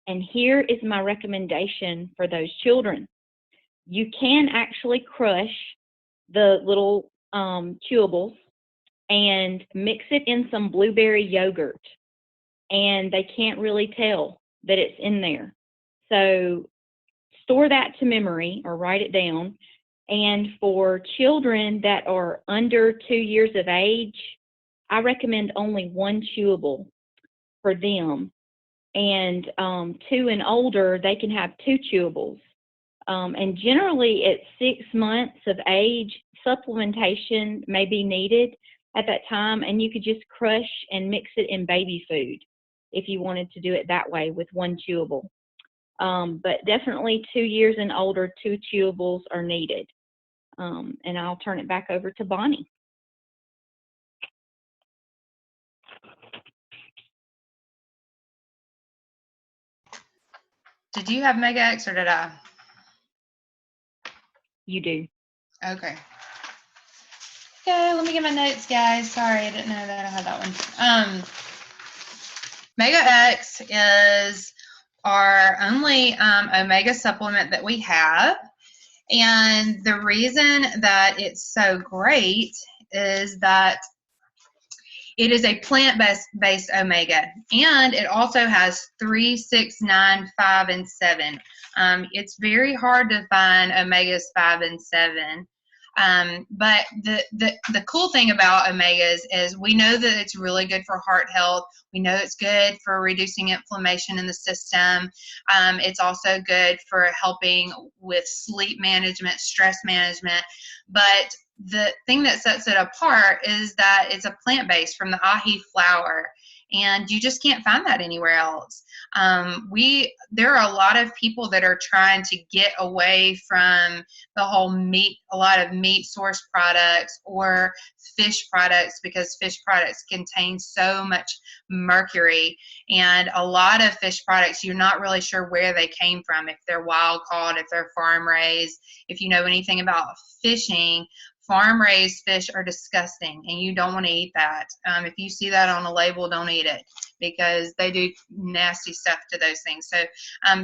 Speaker 3: and here is my recommendation for those children. You can actually crush the little chewables and mix it in some blueberry yogurt, and they can't really tell that it's in there. So store that to memory or write it down. And for children that are under 2 years of age, I recommend only one chewable for them. And 2 and older, they can have 2 chewables. And generally at 6 months of age, supplementation may be needed at that time, and you could just crush and mix it in baby food if you wanted to do it that way with one chewable. But definitely 2 years and older, 2 chewables are needed. And I'll turn it back over to Bonnie.
Speaker 2: Did you have Mega X or did I?
Speaker 3: You do.
Speaker 2: Okay. Okay, let me get my notes, guys. Sorry, I didn't know that I had that one. Mega X is our only omega supplement that we have. And the reason that it's so great is that it is a plant-based omega, and it also has 3, 6, 9, 5, and 7. It's very hard to find omegas 5 and 7. But the cool thing about omegas is we know that it's really good for heart health. We know it's good for reducing inflammation in the system. It's also good for helping with sleep management, stress management. But the thing that sets it apart is that it's a plant-based from the ahi flower, and you just can't find that anywhere else. There are a lot of people that are trying to get away from the whole meat, a lot of meat source products or fish products, because fish products contain so much mercury, and a lot of fish products you're not really sure where they came from, if they're wild caught, if they're farm raised. If you know anything about fishing, farm raised fish are disgusting, and you don't want to eat that. If you see that on a label, don't eat it, because they do nasty stuff to those things. So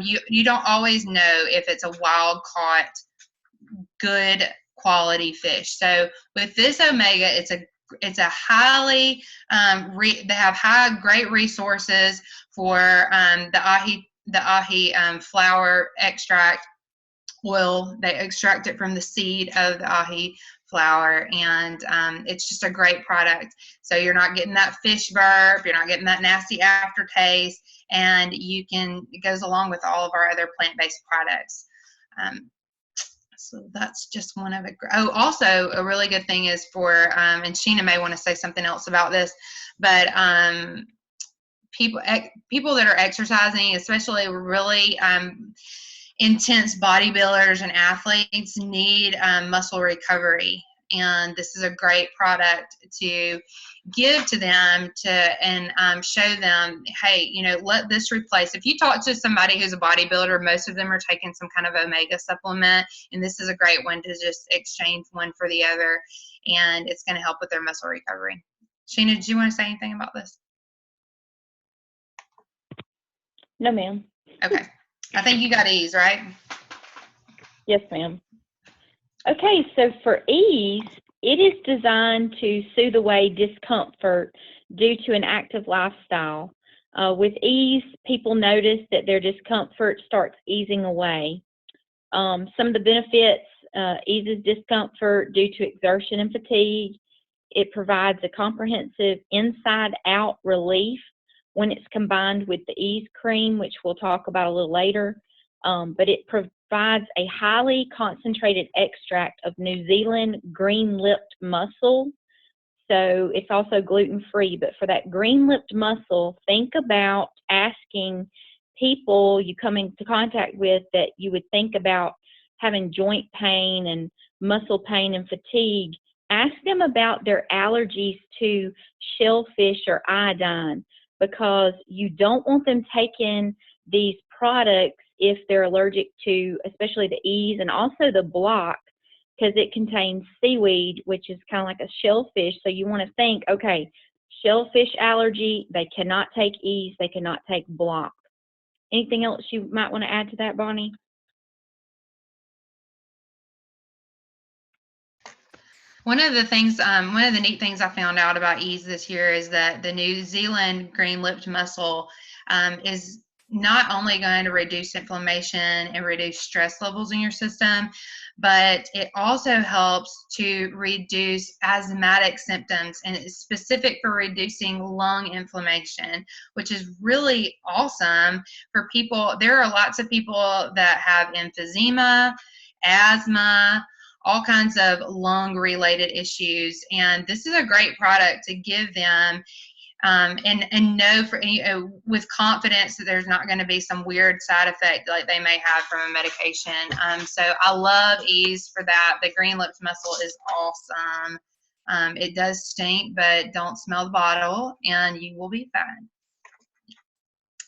Speaker 2: you don't always know if it's a wild caught good quality fish. So with this omega, it's a highly they have great resources for the ahi flower extract oil. They extract it from the seed of the ahi flower, and it's just a great product. So you're not getting that fish burp, you're not getting that nasty aftertaste, and it goes along with all of our other plant-based products. So that's just one of it. Oh, also a really good thing is for, and Sheena may want to say something else about this, but people that are exercising, especially really intense bodybuilders and athletes, need muscle recovery, and this is a great product to give to them and show them, hey, let this replace. If you talk to somebody who's a bodybuilder, most of them are taking some kind of omega supplement, and this is a great one to just exchange one for the other, and it's going to help with their muscle recovery. Sheena, did you want to say anything about this?
Speaker 3: No, ma'am.
Speaker 2: Okay. I think you got ease, right?
Speaker 3: Yes, ma'am. Okay, so for ease, it is designed to soothe away discomfort due to an active lifestyle. With ease, people notice that their discomfort starts easing away. Some of the benefits: eases discomfort due to exertion and fatigue. It provides a comprehensive inside-out relief when it's combined with the Ease Cream, which we'll talk about a little later. But it provides a highly concentrated extract of New Zealand green-lipped mussel. So it's also gluten-free. But for that green-lipped mussel, think about asking people you come into contact with that you would think about having joint pain and muscle pain and fatigue. Ask them about their allergies to shellfish or iodine, because you don't want them taking these products if they're allergic to, especially the Ease and also the Block, because it contains seaweed, which is kind of like a shellfish. So you want to think, okay, shellfish allergy, they cannot take Ease, they cannot take Block. Anything else you might want to add to that, Bonnie?
Speaker 2: One of the neat things I found out about Ease this year is that the New Zealand green-lipped mussel is not only going to reduce inflammation and reduce stress levels in your system, but it also helps to reduce asthmatic symptoms, and it's specific for reducing lung inflammation, which is really awesome for people. There are lots of people that have emphysema, asthma, all kinds of lung related issues, and this is a great product to give them and know with confidence that there's not going to be some weird side effect like they may have from a medication. So I love Ease for that. The green lipped mussel is awesome. It does stink, but don't smell the bottle and you will be fine.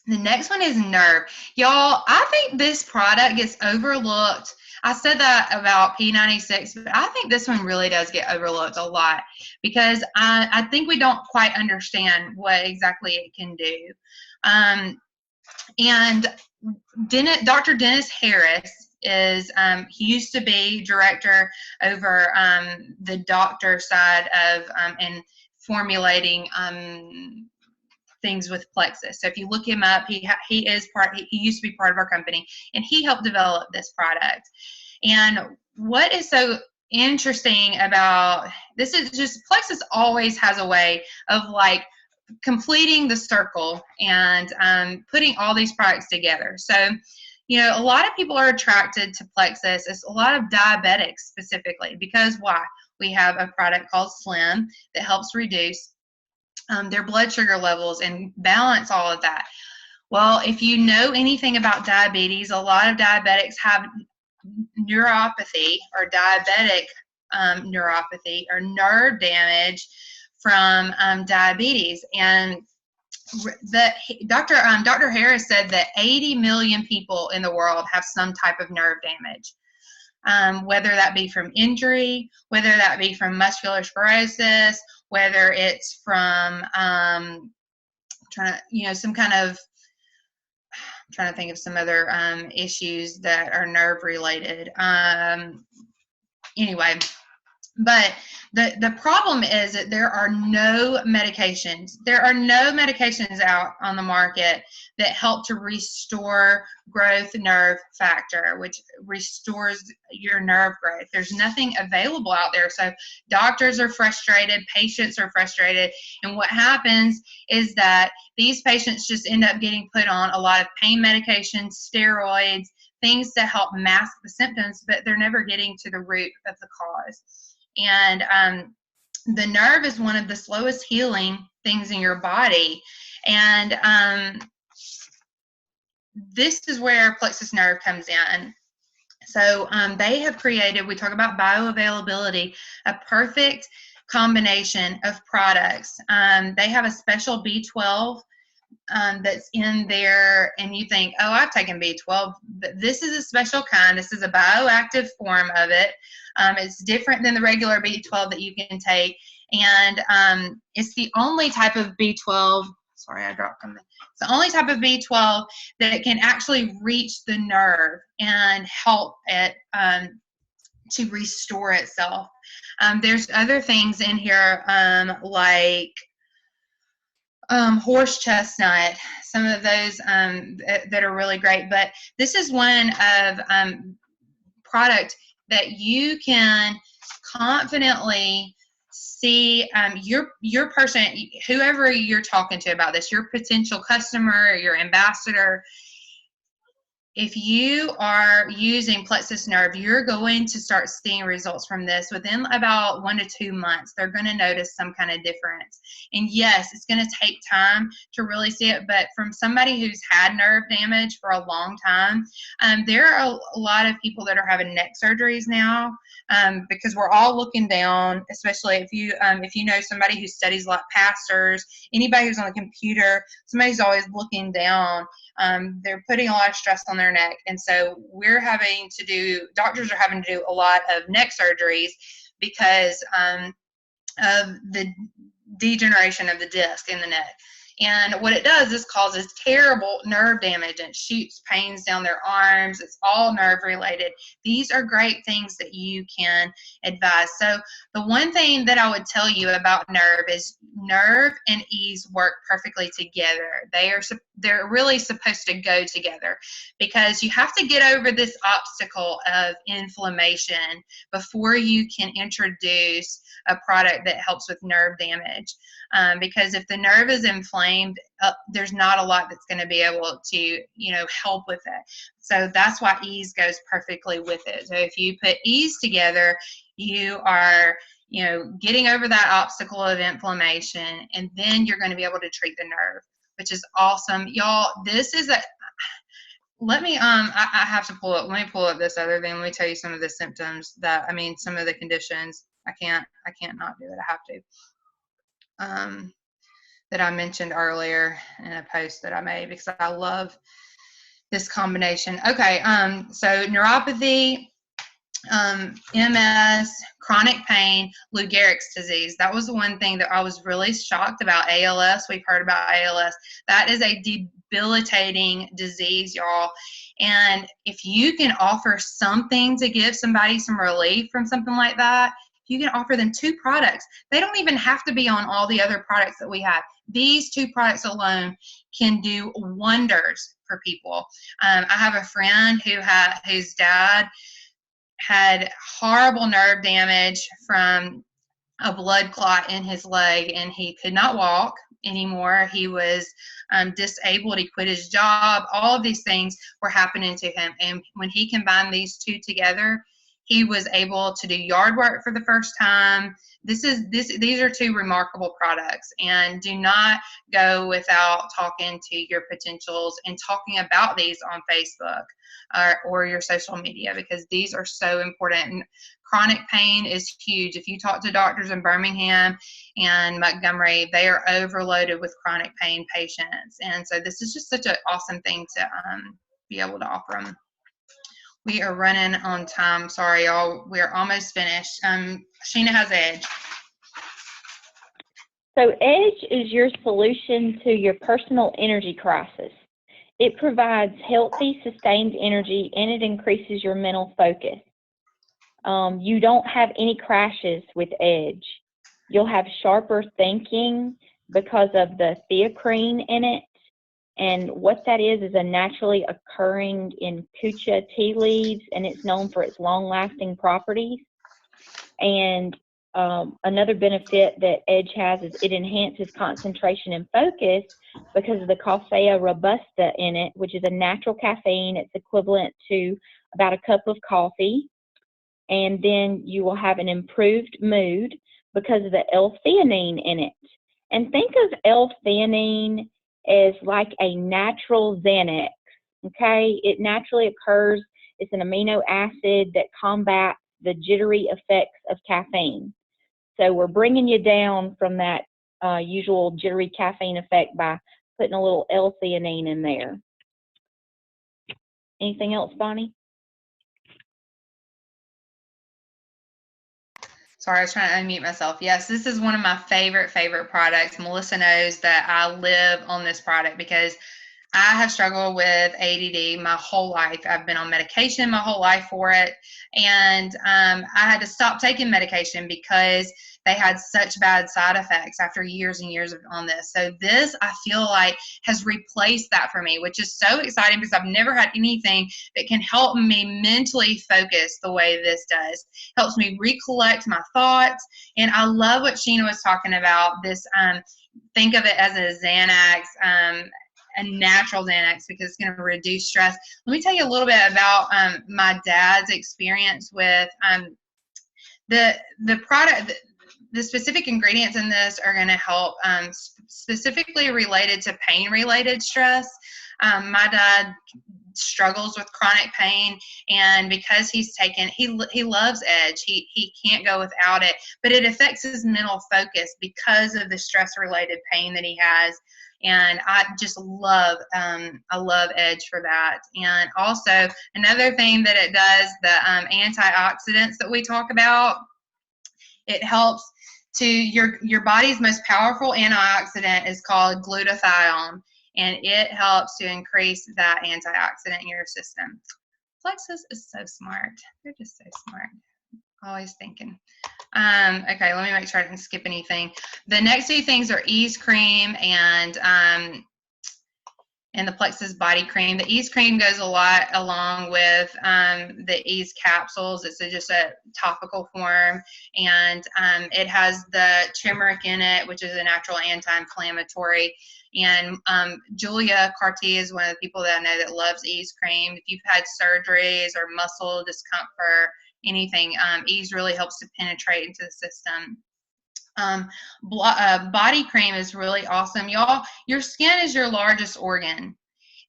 Speaker 2: The next one is Nerve. Y'all, I think this product gets overlooked. I said that about P96, but I think this one really does get overlooked a lot because I think we don't quite understand what exactly it can do. And Dr. Dennis Harris is, he used to be director over the doctor side of and formulating things with Plexus. So if you look him up, he used to be part of our company, and he helped develop this product. And what is so interesting about this is just Plexus always has a way of like completing the circle and putting all these products together. So, you know, a lot of people are attracted to Plexus. It's a lot of diabetics specifically because why? We have a product called Slim that helps reduce their blood sugar levels and balance all of that. Well, if you know anything about diabetes, a lot of diabetics have neuropathy or diabetic neuropathy or nerve damage from diabetes. And Dr. Harris said that 80 million people in the world have some type of nerve damage. Whether that be from injury, whether that be from muscular sclerosis, whether it's from some kind of, I'm trying to think of some other issues that are nerve related. Anyway, but the problem is that there are no medications. There are no medications out on the market that help to restore growth nerve factor, which restores your nerve growth. There's nothing available out there. So doctors are frustrated, patients are frustrated, and what happens is that these patients just end up getting put on a lot of pain medications, steroids, things to help mask the symptoms, but they're never getting to the root of the cause. And the nerve is one of the slowest healing things in your body. And this is where Plexus Nerve comes in. So they have created, we talk about bioavailability, a perfect combination of products. They have a special B12 that's in there, and you think, oh, I've taken B12, but this is a special kind. This is a bioactive form of it. It's different than the regular B12 that you can take, and it's the only type of B12, sorry, I dropped something. It's the only type of B12 that can actually reach the nerve and help it to restore itself. There's other things in here like horse chestnut, some of those that are really great. But this is one of product that you can confidently see your person, whoever you're talking to about this, your potential customer, your ambassador. If you are using Plexus Nerve, you're going to start seeing results from this within about 1 to 2 months. They're going to notice some kind of difference. And yes, it's going to take time to really see it, but from somebody who's had nerve damage for a long time, there are a lot of people that are having neck surgeries now because we're all looking down, especially if you know somebody who studies a lot, pastors, anybody who's on the computer, somebody's always looking down. They're putting a lot of stress on their neck, and so doctors are having to do a lot of neck surgeries because of the degeneration of the disc in the neck. And what it does is causes terrible nerve damage, and it shoots pains down their arms. It's all nerve related. These are great things that you can advise. So the one thing that I would tell you about nerve is nerve and ease work perfectly together. They're really supposed to go together because you have to get over this obstacle of inflammation before you can introduce a product that helps with nerve damage. Because if the nerve is inflamed, there's not a lot that's going to be able to, help with it. So that's why ease goes perfectly with it. So if you put ease together, you are, getting over that obstacle of inflammation, and then you're going to be able to treat the nerve, which is awesome. Y'all, this is I have to let me pull up this other thing. Let me tell you some of the symptoms some of the conditions. I can't not do it. I have to. That I mentioned earlier in a post that I made because I love this combination. Okay, so neuropathy, MS, chronic pain, Lou Gehrig's disease. That was the one thing that I was really shocked about. ALS, we've heard about ALS. That is a debilitating disease, y'all. And if you can offer something to give somebody some relief from something like that, you can offer them 2 products. They don't even have to be on all the other products that we have. These 2 products alone can do wonders for people. I have a friend whose dad had horrible nerve damage from a blood clot in his leg, and he could not walk anymore. He was disabled. He quit his job. All of these things were happening to him. And when he combined these 2 together, he was able to do yard work for the first time. These are 2 remarkable products, and do not go without talking to your potentials and talking about these on Facebook or your social media, because these are so important. And chronic pain is huge. If you talk to doctors in Birmingham and Montgomery, they are overloaded with chronic pain patients. And so this is just such an awesome thing to be able to offer them. We are running on time. Sorry, y'all. We're almost finished. Sheena has Edge.
Speaker 3: So Edge is your solution to your personal energy crisis. It provides healthy, sustained energy, and it increases your mental focus. You don't have any crashes with Edge. You'll have sharper thinking because of the theocrine in it. And what that is a naturally occurring in kucha tea leaves, and it's known for its long-lasting properties. And another benefit that Edge has is it enhances concentration and focus because of the Coffea robusta in it, which is a natural caffeine. It's equivalent to about a cup of coffee. And then you will have an improved mood because of the L-theanine in it. And think of L-theanine as like a natural Xanax, okay? It naturally occurs. It's an amino acid that combats the jittery effects of caffeine. So we're bringing you down from that usual jittery caffeine effect by putting a little L-theanine in there. Anything else, Bonnie?
Speaker 2: Sorry, I was trying to unmute myself. Yes, this is one of my favorite products. Melissa knows that I live on this product because I have struggled with ADD my whole life. I've been on medication my whole life for it. And I had to stop taking medication because they had such bad side effects after years and years on this. So this, I feel like, has replaced that for me, which is so exciting because I've never had anything that can help me mentally focus the way this does. Helps me recollect my thoughts. And I love what Sheena was talking about, this think of it as a Xanax, a natural Xanax, because it's going to reduce stress. Let me tell you a little bit about my dad's experience with the product. The specific ingredients in this are going to help specifically related to pain-related stress. My dad struggles with chronic pain, and because he's taken, he loves Edge. He can't go without it, but it affects his mental focus because of the stress-related pain that he has. And I just love, I love Edge for that. And also another thing that it does, the antioxidants that we talk about, it helps to your body's most powerful antioxidant is called glutathione, and it helps to increase that antioxidant in your system. Plexus is so smart. They're just so smart. Always thinking. Okay, let me make sure I didn't skip anything. The next two things are Ease Cream and the Plexus Body Cream. The Ease Cream goes a lot along with the Ease Capsules. It's just a topical form, and it has the turmeric in it, which is a natural anti-inflammatory. And Julia Cartier is one of the people that I know that loves Ease Cream. If you've had surgeries or muscle discomfort, anything, Ease really helps to penetrate into the system. Body cream is really awesome. Y'all, your skin is your largest organ.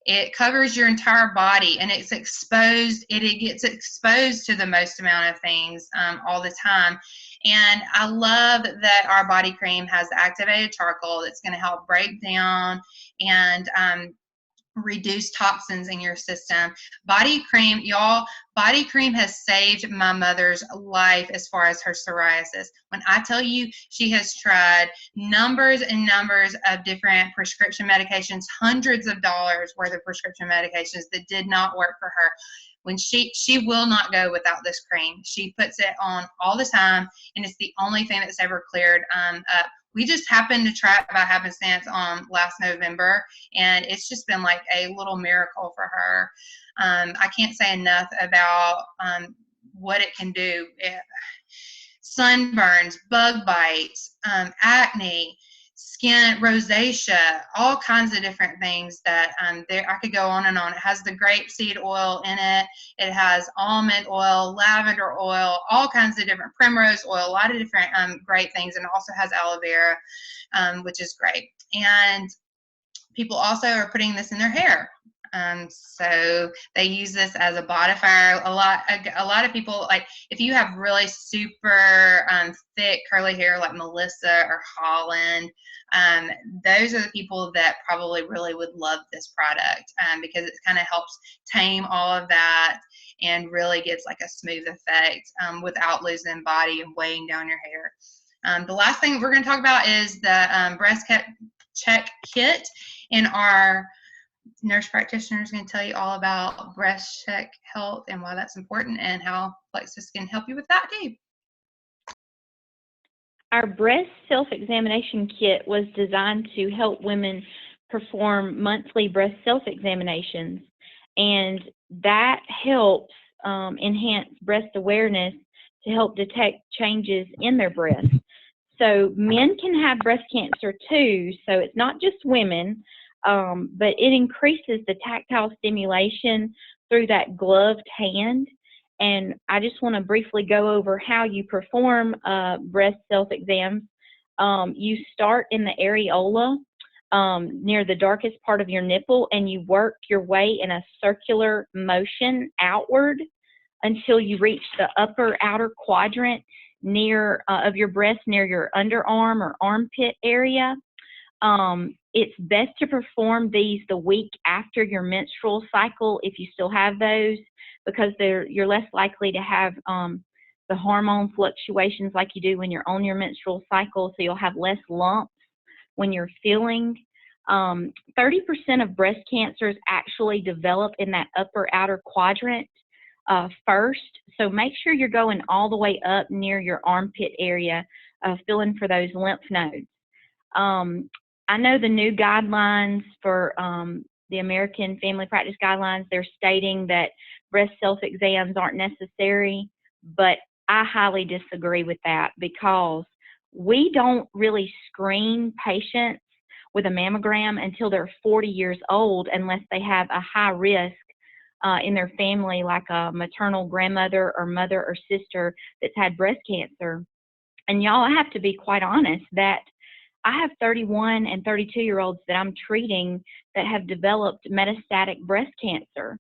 Speaker 2: It covers your entire body, and it's exposed. It gets exposed to the most amount of things all the time. And I love that our body cream has activated charcoal that's going to help break down and reduce toxins in your system. Body cream, y'all, body cream has saved my mother's life as far as her psoriasis. When I tell you, she has tried numbers and numbers of different prescription medications, hundreds of dollars worth of prescription medications that did not work for her. When she will not go without this cream. She puts it on all the time, and it's the only thing that's ever cleared up. We just happened to try it by happenstance on last November, and it's just been like a little miracle for her. I can't say enough about what it can do. Sunburns, bug bites, acne, skin rosacea, all kinds of different things that I could go on and on. It has the grapeseed oil in it. It has almond oil, lavender oil, all kinds of different primrose oil, a lot of different great things. And it also has aloe vera, which is great. And people also are putting this in their hair. So they use this as a bodifier. A lot of people, like if you have really super thick curly hair like Melissa or Holland, those are the people that probably really would love this product because it kind of helps tame all of that and really gives like a smooth effect without losing body and weighing down your hair. The last thing we're going to talk about is the breast check kit. And our nurse practitioner is going to tell you all about breast check health and why that's important and how Plexus can help you with that too.
Speaker 3: Our breast self-examination kit was designed to help women perform monthly breast self-examinations, and that helps enhance breast awareness to help detect changes in their breasts. So men can have breast cancer too, so it's not just women. But it increases the tactile stimulation through that gloved hand. And I just want to briefly go over how you perform breast self-exams. You start in the areola near the darkest part of your nipple, and you work your way in a circular motion outward until you reach the upper outer quadrant of your breast near your underarm or armpit area. It's best to perform these the week after your menstrual cycle if you still have those, because you're less likely to have the hormone fluctuations like you do when you're on your menstrual cycle, so you'll have less lumps when you're feeling 30% of breast cancers actually develop in that upper outer quadrant first. So make sure you're going all the way up near your armpit area, feeling for those lymph nodes. I know the new guidelines for the American Family Practice Guidelines, they're stating that breast self-exams aren't necessary, but I highly disagree with that because we don't really screen patients with a mammogram until they're 40 years old unless they have a high risk in their family, like a maternal grandmother or mother or sister that's had breast cancer. And y'all, I have to be quite honest that I have 31 and 32-year-olds that I'm treating that have developed metastatic breast cancer.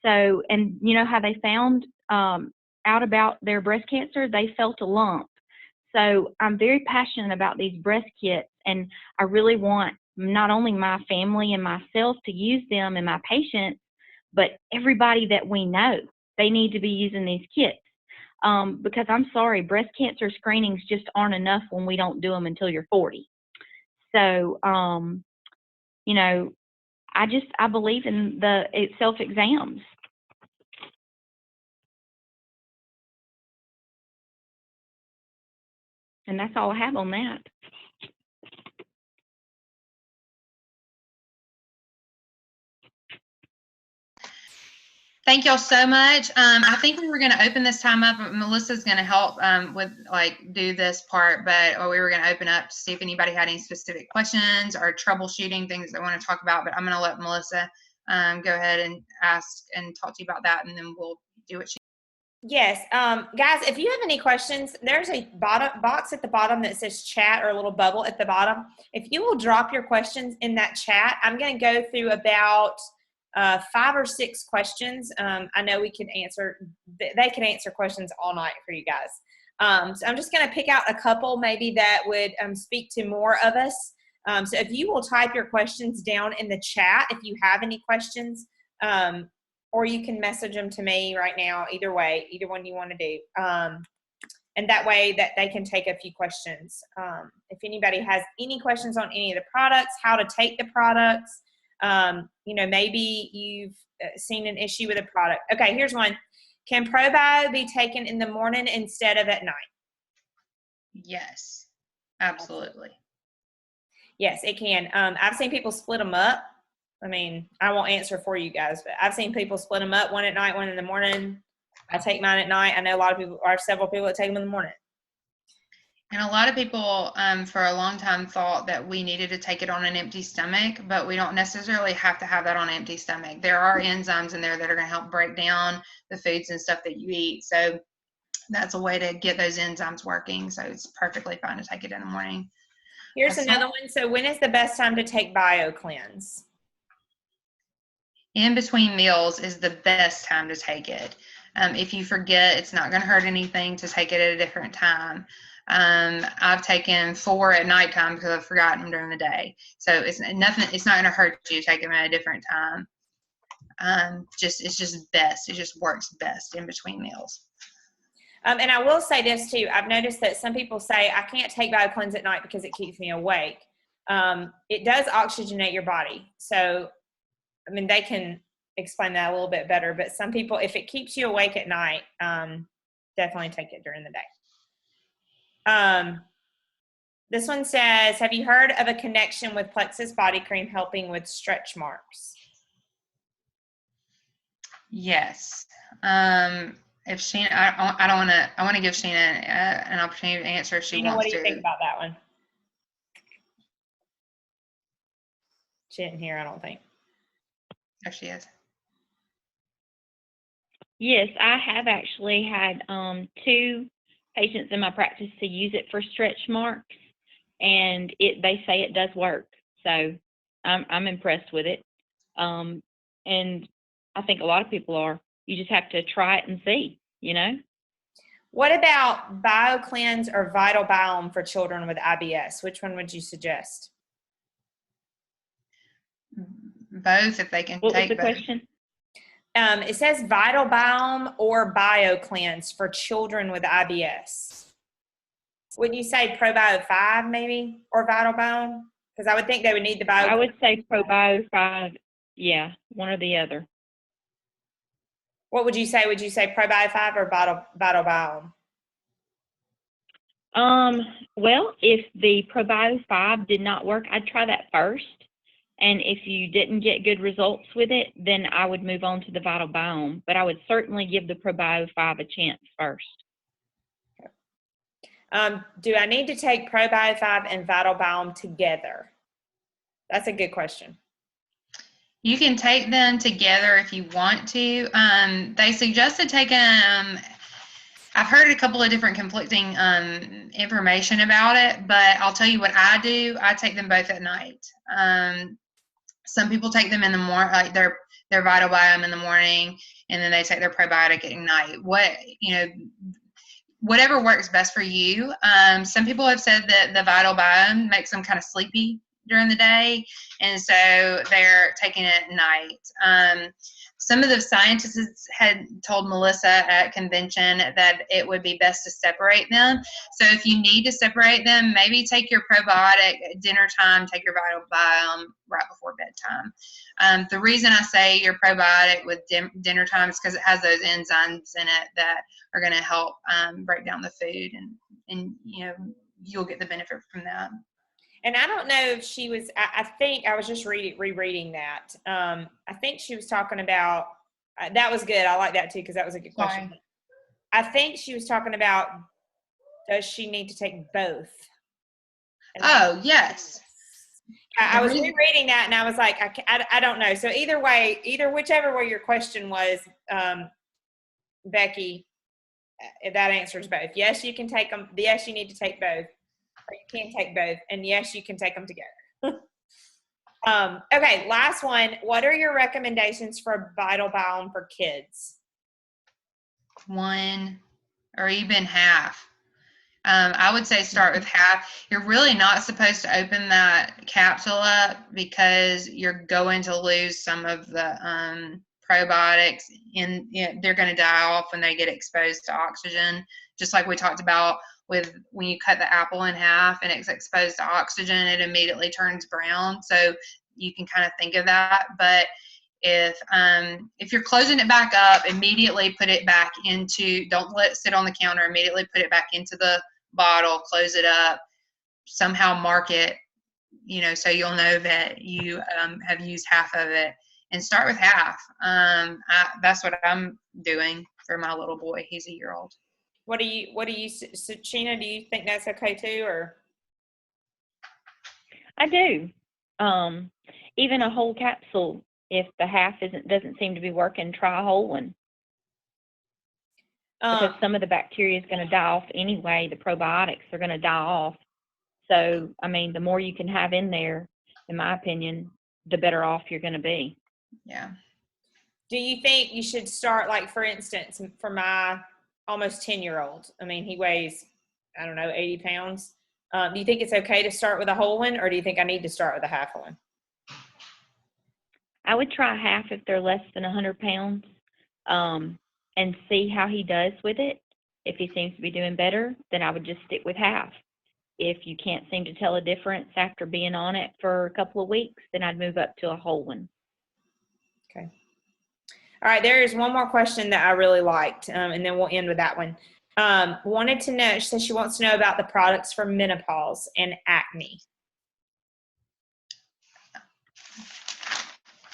Speaker 3: So, and you know how they found out about their breast cancer? They felt a lump. So I'm very passionate about these breast kits, and I really want not only my family and myself to use them and my patients, but everybody that we know, they need to be using these kits. Because I'm sorry, breast cancer screenings just aren't enough when we don't do them until you're 40. So, you know, I believe in the self-exams. And that's all I have on that.
Speaker 2: Thank y'all so much. I think we were going to open this time up. Melissa's going to help with do this part, but we were going to open up to see if anybody had any specific questions or troubleshooting things they want to talk about. But I'm going to let Melissa go ahead and ask and talk to you about that, and then we'll do what she.
Speaker 1: Yes, guys, if you have any questions, there's a box at the bottom that says chat, or a little bubble at the bottom. If you will drop your questions in that chat, I'm going to go through about 5 or 6 questions. I know we can answer, they can answer questions all night for you guys. So I'm just going to pick out a couple maybe that would speak to more of us. So if you will type your questions down in the chat, if you have any questions, or you can message them to me right now, either way, either one you want to do. And that way that they can take a few questions. If anybody has any questions on any of the products, how to take the products, you know, maybe you've seen an issue with a product. Okay, here's one. Can ProBio be taken in the morning instead of at night?
Speaker 2: Yes, absolutely.
Speaker 1: Yes, it can. I've seen people split them up. I mean, I won't answer for you guys, but I've seen people split them up, one at night, one in the morning. I take mine at night. I know a lot of people, or several people that take them in the morning.
Speaker 2: And a lot of people for a long time thought that we needed to take it on an empty stomach, but we don't necessarily have to have that on an empty stomach. There are enzymes in there that are going to help break down the foods and stuff that you eat. So that's a way to get those enzymes working. So it's perfectly fine to take it in the morning.
Speaker 1: Here's another one. So when is the best time to take BioCleanse?
Speaker 2: In between meals is the best time to take it. If you forget, it's not going to hurt anything to take it at a different time. I've taken 4 at nighttime because I've forgotten them during the day. So it's nothing. It's not going to hurt you to take them at a different time. It's just best. It just works best in between meals.
Speaker 1: And I will say this too. I've noticed that some people say, I can't take BioCleanse at night because it keeps me awake. It does oxygenate your body. So, I mean, they can explain that a little bit better. But some people, if it keeps you awake at night, definitely take it during the day. This one says, have you heard of a connection with Plexus body cream helping with stretch marks?
Speaker 2: Yes. If Sheena, I want to give Sheena an opportunity to answer if she wants to.
Speaker 1: What do you think about that one? She didn't hear, I don't think.
Speaker 2: Oh, she is.
Speaker 3: Yes, I have actually had 2 patients in my practice to use it for stretch marks, and they say it does work. So I'm impressed with it, and I think a lot of people are. You just have to try it and see, you know.
Speaker 1: What about BioCleanse or Vital Biome for children with IBS? Which one would you suggest?
Speaker 2: Both, if they can take both.
Speaker 3: What was the question?
Speaker 1: It says Vital Biome or BioCleanse for children with IBS. Would you say ProBio 5 maybe, or Vital Biome? Because I would think they would need the bio.
Speaker 3: I would say ProBio 5. Yeah, one or the other.
Speaker 1: What would you say? Would you say ProBio 5 or Biome?
Speaker 3: Well, if the ProBio 5 did not work, I'd try that first. And if you didn't get good results with it, then I would move on to the Vital Biome. But I would certainly give the ProBio 5 a chance first.
Speaker 1: Do I need to take ProBio 5 and Vital Biome together? That's a good question.
Speaker 2: You can take them together if you want to. They suggested taking I've heard a couple of different conflicting information about it, but I'll tell you what I do. I take them both at night. Some people take them in the morning, like their Vital Biome in the morning, and then they take their probiotic at night. Whatever works best for you. Some people have said that the Vital Biome makes them kind of sleepy during the day, and so they're taking it at night. Some of the scientists had told Melissa at convention that it would be best to separate them. So if you need to separate them, maybe take your probiotic at dinner time, take your Vital Biome right before bedtime. The reason I say your probiotic with dinner time is because it has those enzymes in it that are going to help break down the food, and you'll get the benefit from that.
Speaker 1: And I don't know if she was, I think I was just rereading that. I think she was talking about, that was good. I like that too, because that was a good question.
Speaker 2: Sorry.
Speaker 1: I think she was talking about, does she need to take both?
Speaker 2: Oh, yes.
Speaker 1: I was rereading that and I was like, I don't know. So either way, whichever way your question was, Becky, if that answers both. Yes, you can take them. Yes, you need to take both. Or you can take both. And yes, you can take them together. Okay, last one. What are your recommendations for Vital Biome for kids?
Speaker 2: 1 or even half. I would say start with half. You're really not supposed to open that capsule up because you're going to lose some of the probiotics, and they're going to die off when they get exposed to oxygen. Just like we talked about with when you cut the apple in half and it's exposed to oxygen, it immediately turns brown. So you can kind of think of that. But if you're closing it back up, immediately put it back into, don't let it sit on the counter, immediately put it back into the bottle, close it up, somehow mark it, so you'll know that you have used half of it, and start with half. That's what I'm doing for my little boy. He's a year old.
Speaker 1: What do you, so Sheena, do you think that's okay too, or?
Speaker 3: I do. Even a whole capsule, if the half doesn't seem to be working, try a whole one. Because some of the bacteria is going to die off anyway. The probiotics are going to die off. So, I mean, the more you can have in there, in my opinion, the better off you're going to be.
Speaker 2: Yeah.
Speaker 1: Do you think you should start, like, for instance, for my almost 10-year-old, I mean, he weighs, I don't know, 80 pounds. Do you think it's okay to start with a whole one, or do you think I need to start with a half one?
Speaker 3: I would try half if they're less than 100 pounds and see how he does with it. If he seems to be doing better, then I would just stick with half. If you can't seem to tell a difference after being on it for a couple of weeks, then I'd move up to a whole one.
Speaker 1: Okay. All right, there is one more question that I really liked, and then we'll end with that one. Wanted to know, she says she wants to know about the products for menopause and acne.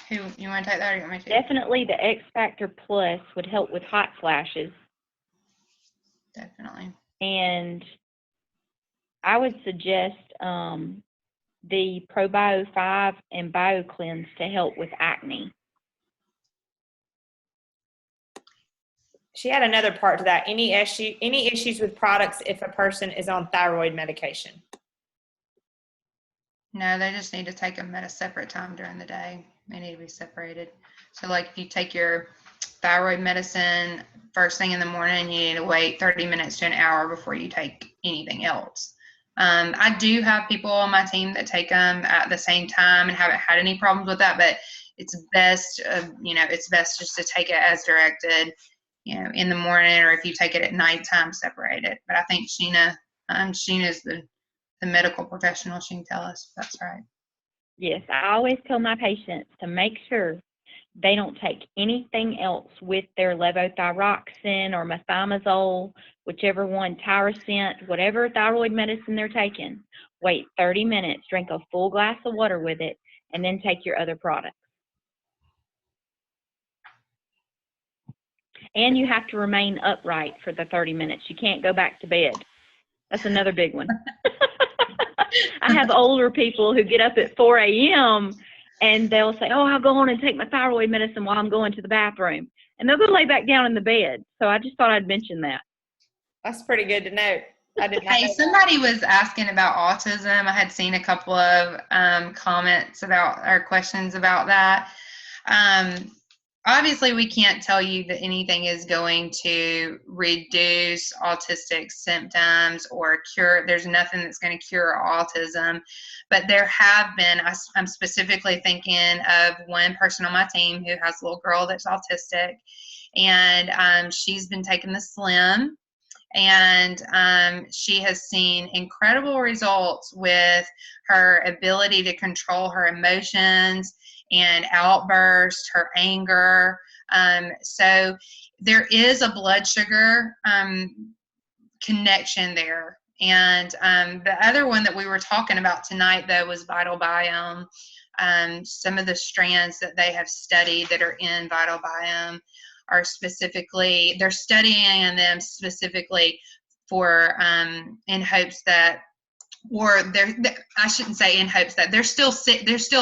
Speaker 2: Who, you want to take that, or you want me to?
Speaker 3: Definitely the X Factor Plus would help with hot flashes.
Speaker 2: Definitely.
Speaker 3: And I would suggest the ProBio 5 and BioCleanse to help with acne.
Speaker 1: She had another part to that. Any issues with products if a person is on thyroid medication?
Speaker 2: No, they just need to take them at a separate time during the day. They need to be separated. So like if you take your thyroid medicine first thing in the morning, you need to wait 30 minutes to an hour before you take anything else. I do have people on my team that take them at the same time and haven't had any problems with that, but it's best, it's best just to take it as directed, in the morning, or if you take it at nighttime, separate it. But I think Sheena's the medical professional. She can tell us if that's right.
Speaker 3: Yes, I always tell my patients to make sure they don't take anything else with their levothyroxine or methimazole, whichever one, Tyrosint, whatever thyroid medicine they're taking. Wait 30 minutes, drink a full glass of water with it, and then take your other products. And you have to remain upright for the 30 minutes. You can't go back to bed. That's another big one. I have older people who get up at 4 a.m. and they'll say, oh, I'll go on and take my thyroid medicine while I'm going to the bathroom. And they'll go lay back down in the bed. So I just thought I'd mention that.
Speaker 1: That's pretty good to know. I did not
Speaker 2: Hey,
Speaker 1: know
Speaker 2: somebody was asking about autism. I had seen a couple of comments about or questions about that. Obviously, we can't tell you that anything is going to reduce autistic symptoms or cure. There's nothing that's going to cure autism. But there have been, I'm specifically thinking of one person on my team who has a little girl that's autistic. And she's been taking the Slim. And she has seen incredible results with her ability to control her emotions and outburst, her anger. So there is a blood sugar connection there. And the other one that we were talking about tonight, though, was Vital Biome. Some of the strands that they have studied that are in Vital Biome are specifically, they're studying them specifically for in hopes that, or I shouldn't say in hopes that, they're still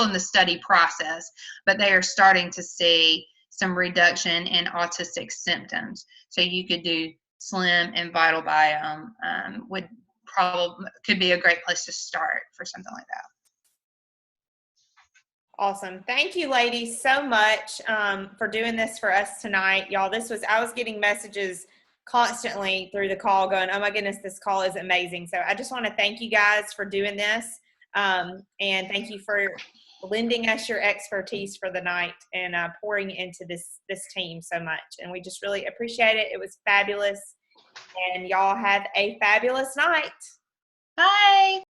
Speaker 2: in the study process, but they are starting to see some reduction in autistic symptoms. So you could do Slim and Vital Biome could be a great place to start for something like that.
Speaker 1: Awesome. Thank you, ladies, so much for doing this for us tonight. Y'all, I was getting messages constantly through the call going, oh my goodness, this call is amazing. So I just want to thank you guys for doing this. And thank you for lending us your expertise for the night and pouring into this team so much. And we just really appreciate it. It was fabulous. And y'all have a fabulous night.
Speaker 2: Bye.